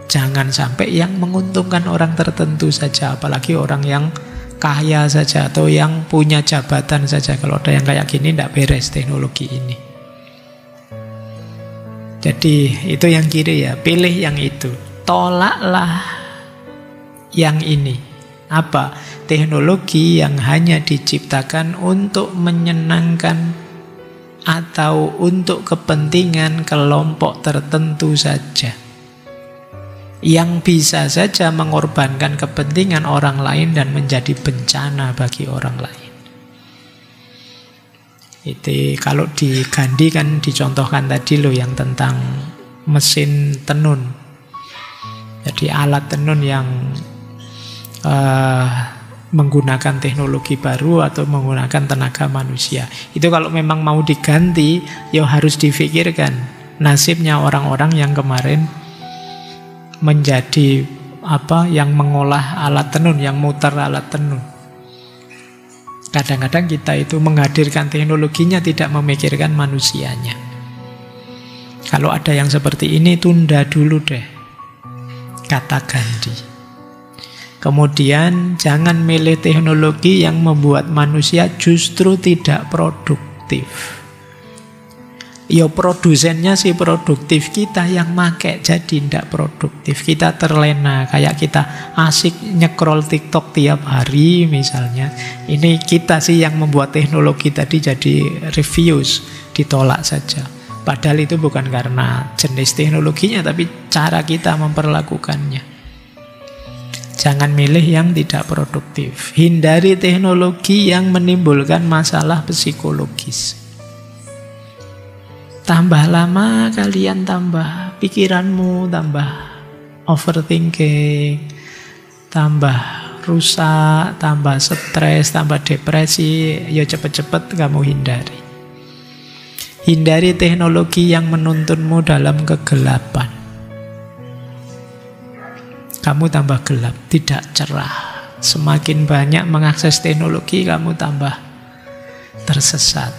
Jangan sampai yang menguntungkan orang tertentu saja, apalagi orang yang kaya saja atau yang punya jabatan saja. Kalau ada yang kayak gini, tidak beres teknologi ini. Jadi itu yang kiri ya, pilih yang itu. Tolaklah yang ini. Apa? Teknologi yang hanya diciptakan untuk menyenangkan atau untuk kepentingan kelompok tertentu saja, yang bisa saja mengorbankan kepentingan orang lain dan menjadi bencana bagi orang lain. Itu kalau di Gandhi kan dicontohkan tadi loh, yang tentang mesin tenun. Jadi alat tenun yang menggunakan teknologi baru atau menggunakan tenaga manusia. Itu kalau memang mau diganti, ya harus difikirkan nasibnya orang-orang yang kemarin menjadi yang mengolah alat tenun, yang muter alat tenun. Kadang-kadang kita itu menghadirkan teknologinya, tidak memikirkan manusianya. Kalau ada yang seperti ini, tunda dulu deh, kata Gandhi. Kemudian jangan milih teknologi yang membuat manusia justru tidak produktif. Ya produsennya sih produktif, kita yang make jadi tidak produktif. Kita terlena, kayak kita asik nyekrol TikTok tiap hari misalnya. Ini kita sih yang membuat teknologi tadi jadi refuse, ditolak saja. Padahal itu bukan karena jenis teknologinya, tapi cara kita memperlakukannya. Jangan milih yang tidak produktif. Hindari teknologi yang menimbulkan masalah psikologis. Tambah lama kalian tambah pikiranmu, tambah overthinking, tambah rusak, tambah stres, tambah depresi. Ya cepet-cepet kamu hindari. Hindari teknologi yang menuntunmu dalam kegelapan. Kamu tambah gelap, tidak cerah. Semakin banyak mengakses teknologi, kamu tambah tersesat.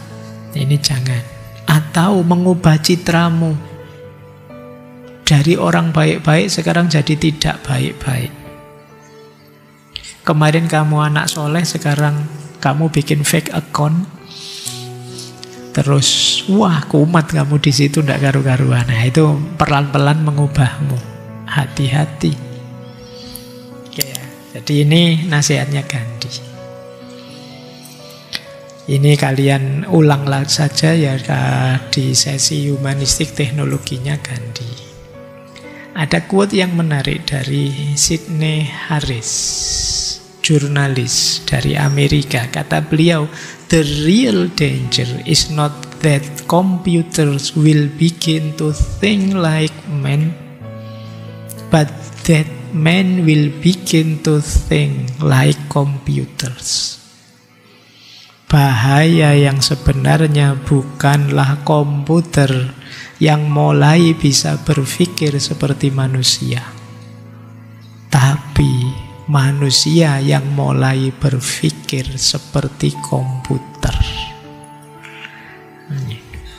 Ini jangan. Atau mengubah citramu. Dari orang baik-baik sekarang jadi tidak baik-baik. Kemarin kamu anak soleh, sekarang kamu bikin fake account. Terus, wah kumat kamu di situ, tidak karu-karuan. Nah itu pelan-pelan mengubahmu. Hati-hati. Jadi ini nasihatnya Gandhi. Ini kalian ulanglah saja ya di sesi humanistik teknologinya Gandhi. Ada quote yang menarik dari Sidney Harris, jurnalis dari Amerika. Kata beliau, "The real danger is not that computers will begin to think like men, but that men will begin to think like computers." bahaya yang sebenarnya bukanlah komputer yang mulai bisa berpikir seperti manusia, tapi manusia yang mulai berpikir seperti komputer.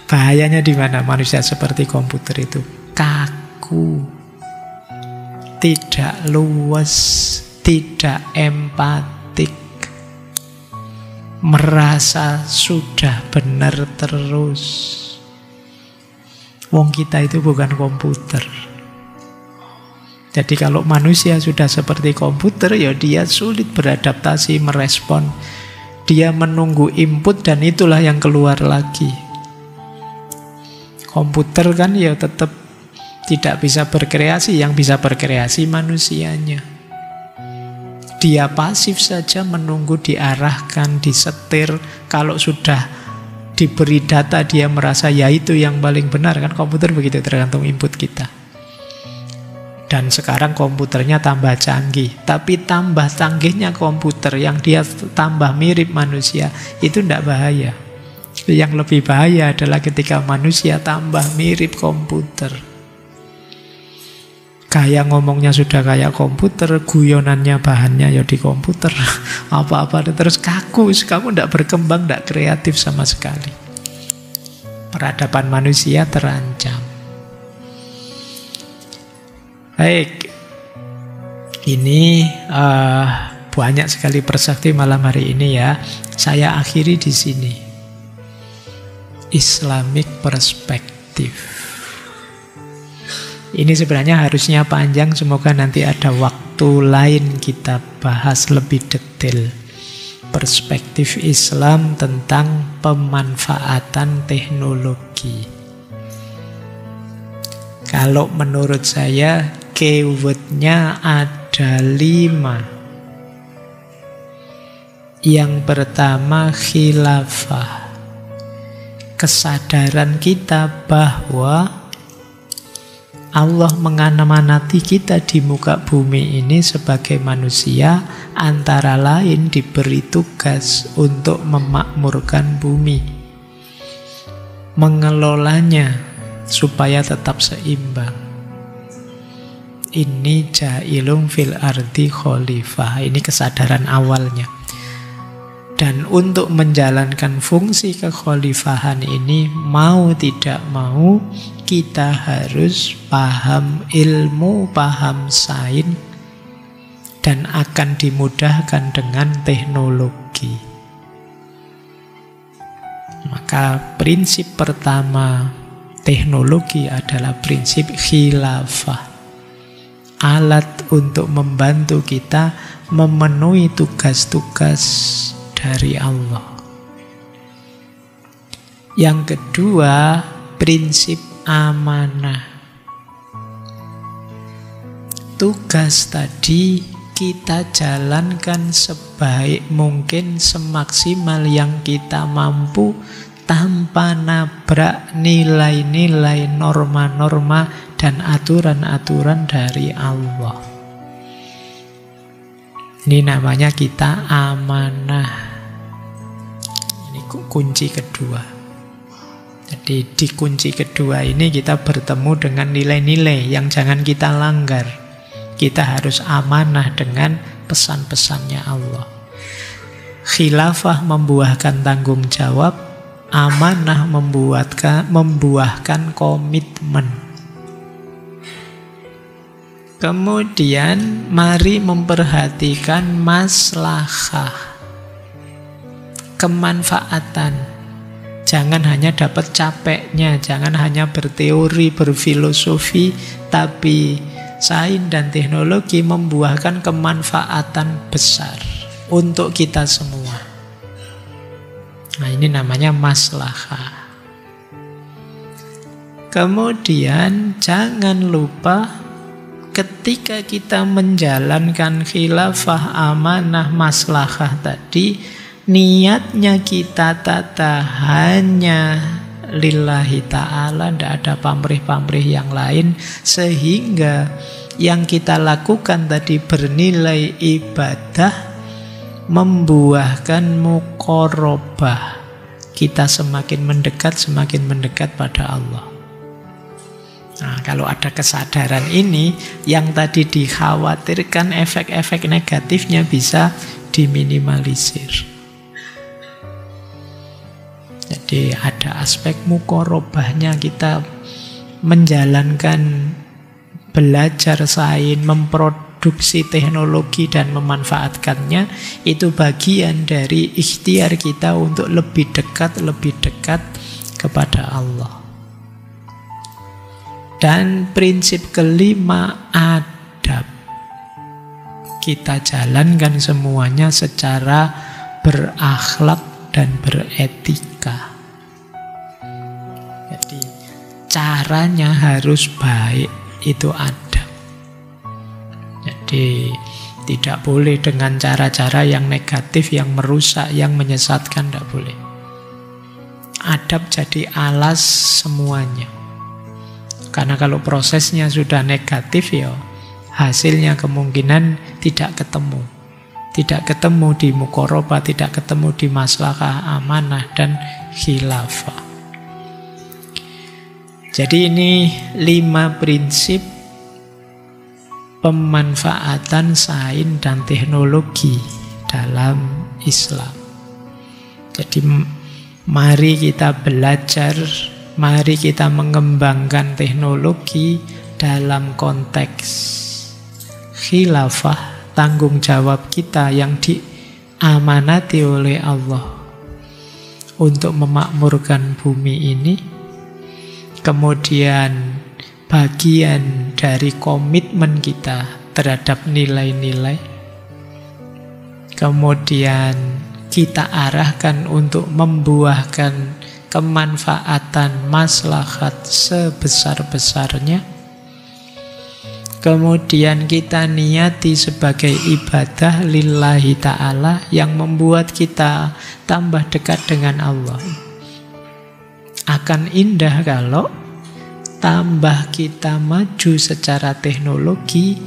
Bahayanya di mana manusia seperti komputer itu? Kaku, tidak luwes, tidak empatik, merasa sudah benar terus. Wong kita itu bukan komputer. Jadi kalau manusia sudah seperti komputer, ya dia sulit beradaptasi, merespon. Dia menunggu input dan itulah yang keluar lagi. Komputer kan ya tetap tidak bisa berkreasi, yang bisa berkreasi manusianya. Dia pasif saja menunggu diarahkan, disetir. Kalau sudah diberi data dia merasa ya itu yang paling benar, kan komputer begitu, tergantung input kita. Dan sekarang komputernya tambah canggih, tapi tambah canggihnya komputer yang dia tambah mirip manusia itu tidak bahaya. Yang lebih bahaya adalah ketika manusia tambah mirip komputer. Gaya ngomongnya sudah kayak komputer, guyonannya bahannya ya di komputer, apa-apa terus kaku, kamu tidak berkembang, tidak kreatif sama sekali. Peradaban manusia terancam. Baik, ini banyak sekali persakti malam hari ini ya. Saya akhiri di sini. Islamic perspective. Ini sebenarnya harusnya panjang, semoga nanti ada waktu lain kita bahas lebih detail perspektif Islam tentang pemanfaatan teknologi. Kalau menurut saya keywordnya ada 5. Yang pertama khilafah. Kesadaran kita bahwa Allah mengamanati kita di muka bumi ini sebagai manusia, antara lain diberi tugas untuk memakmurkan bumi, mengelolanya supaya tetap seimbang. Ini ja'ilum fil ardi khalifah. Ini kesadaran awalnya. Dan untuk menjalankan fungsi kekhalifahan ini, mau tidak mau, kita harus paham ilmu, paham sains, dan akan dimudahkan dengan teknologi. Maka prinsip pertama teknologi adalah prinsip khilafah. Alat untuk membantu kita memenuhi tugas-tugas dari Allah. Yang kedua, prinsip amanah. Tugas tadi kita jalankan sebaik mungkin, semaksimal yang kita mampu, tanpa nabrak nilai-nilai, norma-norma, dan aturan-aturan dari Allah. Ini namanya kita amanah. Ini kunci kedua. Jadi di kunci kedua ini kita bertemu dengan nilai-nilai yang jangan kita langgar. Kita harus amanah dengan pesan-pesannya Allah. Khilafah membuahkan tanggung jawab, amanah membuahkan komitmen. Kemudian mari memperhatikan maslahah, kemanfaatan. Jangan hanya dapat capeknya, jangan hanya berteori, berfilosofi, tapi sains dan teknologi membuahkan kemanfaatan besar untuk kita semua. Nah, ini namanya maslahah. Kemudian jangan lupa ketika kita menjalankan khilafah, amanah, maslahah tadi, niatnya kita tata hanya lillahi ta'ala, tidak ada pamrih-pamrih yang lain, sehingga yang kita lakukan tadi bernilai ibadah, membuahkan muqarabah. Kita semakin mendekat pada Allah. Nah, kalau ada kesadaran ini, yang tadi dikhawatirkan efek-efek negatifnya bisa diminimalisir. Jadi ada aspek muqarabahnya, kita menjalankan belajar sains, memproduksi teknologi dan memanfaatkannya, itu bagian dari ikhtiar kita untuk lebih dekat kepada Allah. Dan prinsip kelima, adab. Kita jalankan semuanya secara berakhlak dan beretika. Jadi caranya harus baik, itu adab. Jadi tidak boleh dengan cara-cara yang negatif, yang merusak, yang menyesatkan, tidak boleh. Adab jadi alas semuanya. Karena kalau prosesnya sudah negatif, ya hasilnya kemungkinan tidak ketemu. Tidak ketemu di muqarabah, tidak ketemu di maslahah, amanah, dan khilafah. Jadi ini 5 prinsip pemanfaatan sains dan teknologi dalam Islam. Jadi mari kita belajar, mari kita mengembangkan teknologi dalam konteks khilafah, tanggung jawab kita yang diamanati oleh Allah untuk memakmurkan bumi ini. Kemudian bagian dari komitmen kita terhadap nilai-nilai. Kemudian kita arahkan untuk membuahkan kemanfaatan maslahat sebesar-besarnya. Kemudian kita niati sebagai ibadah lillahi ta'ala yang membuat kita tambah dekat dengan Allah. Akan indah kalau tambah kita maju secara teknologi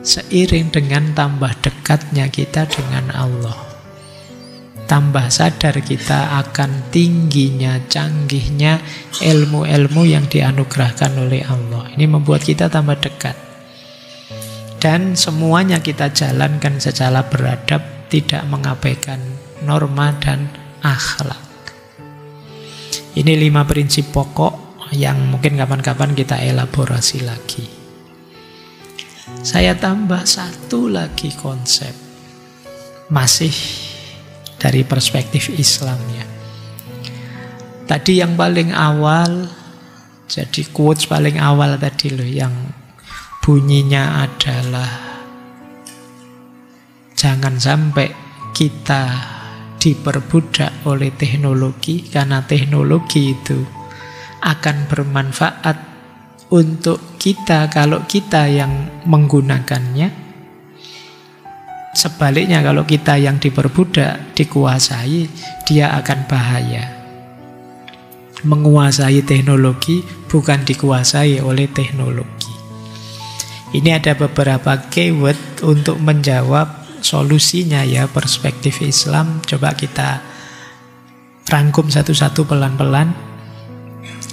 seiring dengan tambah dekatnya kita dengan Allah. Tambah sadar kita akan tingginya, canggihnya ilmu-ilmu yang dianugerahkan oleh Allah. Ini membuat kita tambah dekat. Dan semuanya kita jalankan secara beradab, tidak mengabaikan norma dan akhlak. Ini 5 prinsip pokok yang mungkin kapan-kapan kita elaborasi lagi. Saya tambah 1 lagi konsep, masih dari perspektif Islam ya. Tadi yang paling awal, jadi quotes paling awal tadi loh, yang bunyinya adalah jangan sampai kita diperbudak oleh teknologi, karena teknologi itu akan bermanfaat untuk kita kalau kita yang menggunakannya. Sebaliknya kalau kita yang diperbudak, dikuasai, dia akan bahaya. Menguasai teknologi bukan dikuasai oleh teknologi. Ini ada beberapa keyword untuk menjawab solusinya ya, perspektif Islam. Coba kita rangkum satu-satu pelan-pelan.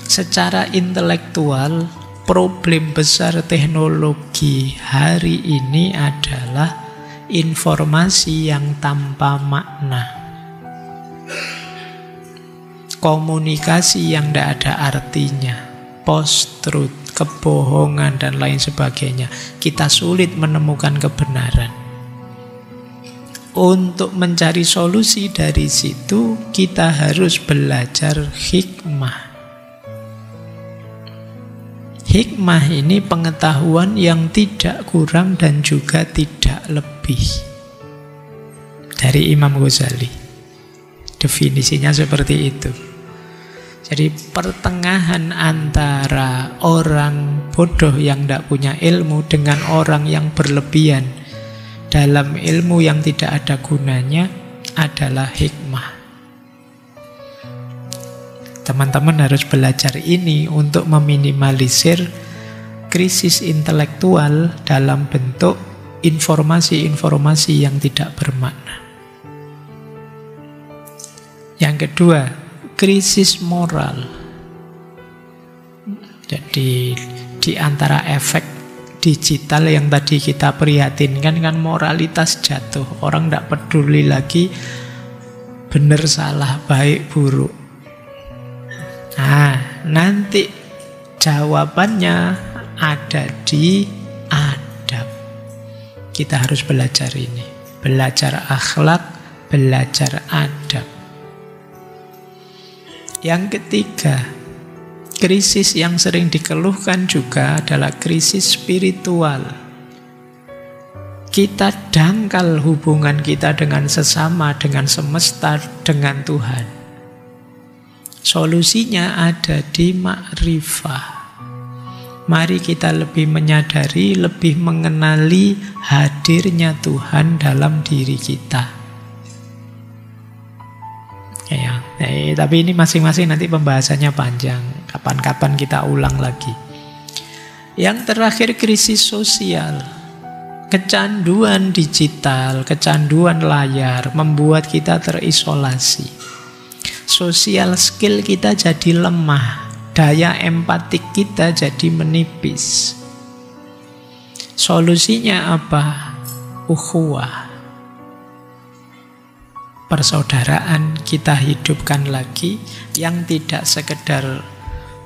Secara intelektual, problem besar teknologi hari ini adalah informasi yang tanpa makna, komunikasi yang tidak ada artinya, post-truth, kebohongan, dan lain sebagainya. Kita sulit menemukan kebenaran. Untuk mencari solusi dari situ, kita harus belajar hikmah. Hikmah ini pengetahuan yang tidak kurang dan juga tidak lebih. Dari Imam Ghazali. Definisinya seperti itu. Jadi pertengahan antara orang bodoh yang tidak punya ilmu dengan orang yang berlebihan dalam ilmu yang tidak ada gunanya adalah hikmah. Teman-teman harus belajar ini untuk meminimalisir krisis intelektual dalam bentuk informasi-informasi yang tidak bermakna. Yang kedua, krisis moral. Jadi di antara efek digital yang tadi kita prihatinkan kan moralitas jatuh. Orang tidak peduli lagi benar salah, baik buruk. Nah, nanti jawabannya ada di adab. Kita harus belajar ini. Belajar akhlak, belajar adab. Yang ketiga, krisis yang sering dikeluhkan juga adalah krisis spiritual. Kita dangkal hubungan kita dengan sesama, dengan semesta, dengan Tuhan. Solusinya ada di makrifah. Mari kita lebih menyadari, lebih mengenali hadirnya Tuhan dalam diri kita. Ya, tapi ini masing-masing nanti pembahasannya panjang. Kapan-kapan kita ulang lagi. Yang terakhir, krisis sosial. Kecanduan digital, kecanduan layar membuat kita terisolasi. Sosial skill kita jadi lemah. Daya empatik kita jadi menipis. Solusinya apa? Ukhuwah. Persaudaraan kita hidupkan lagi, yang tidak sekedar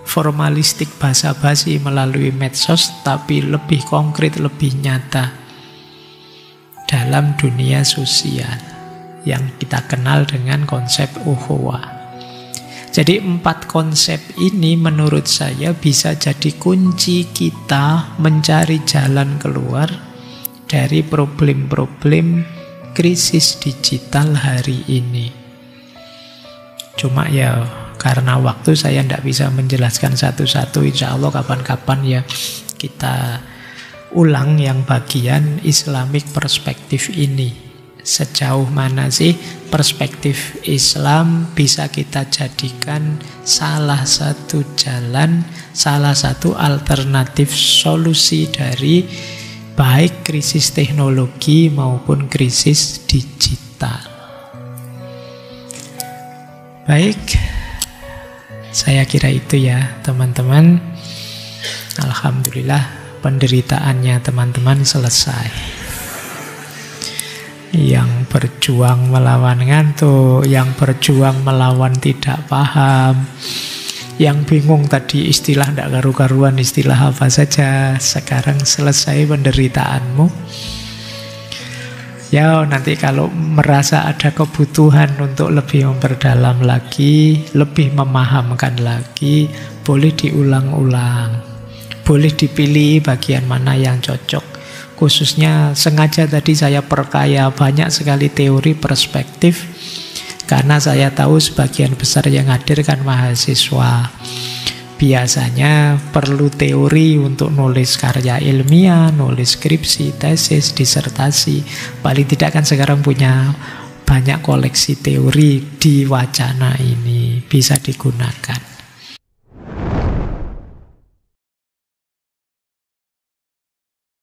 formalistik basa-basi melalui medsos, tapi lebih konkret, lebih nyata dalam dunia sosial yang kita kenal dengan konsep ukhuwah. Jadi 4 konsep ini menurut saya bisa jadi kunci kita mencari jalan keluar dari problem-problem krisis digital hari ini. Cuma ya karena waktu saya tidak bisa menjelaskan satu-satu. Insya Allah kapan-kapan ya kita ulang yang bagian Islamic perspektif ini. Sejauh mana sih perspektif Islam bisa kita jadikan salah satu jalan, salah satu alternatif solusi dari baik krisis teknologi maupun krisis digital. Baik, saya kira itu ya teman-teman. Alhamdulillah penderitaannya teman-teman selesai. Yang berjuang melawan ngantuk, yang berjuang melawan tidak paham, yang bingung tadi istilah tidak karu-karuan, istilah apa saja, sekarang selesai penderitaanmu. Ya nanti kalau merasa ada kebutuhan untuk lebih memperdalam lagi, lebih memahamkan lagi, boleh diulang-ulang, boleh dipilih bagian mana yang cocok. Khususnya sengaja tadi saya perkaya banyak sekali teori perspektif, karena saya tahu sebagian besar yang hadir kan mahasiswa. Biasanya perlu teori untuk nulis karya ilmiah, nulis skripsi, tesis, disertasi. Paling tidak kan sekarang punya banyak koleksi teori di wacana ini, bisa digunakan.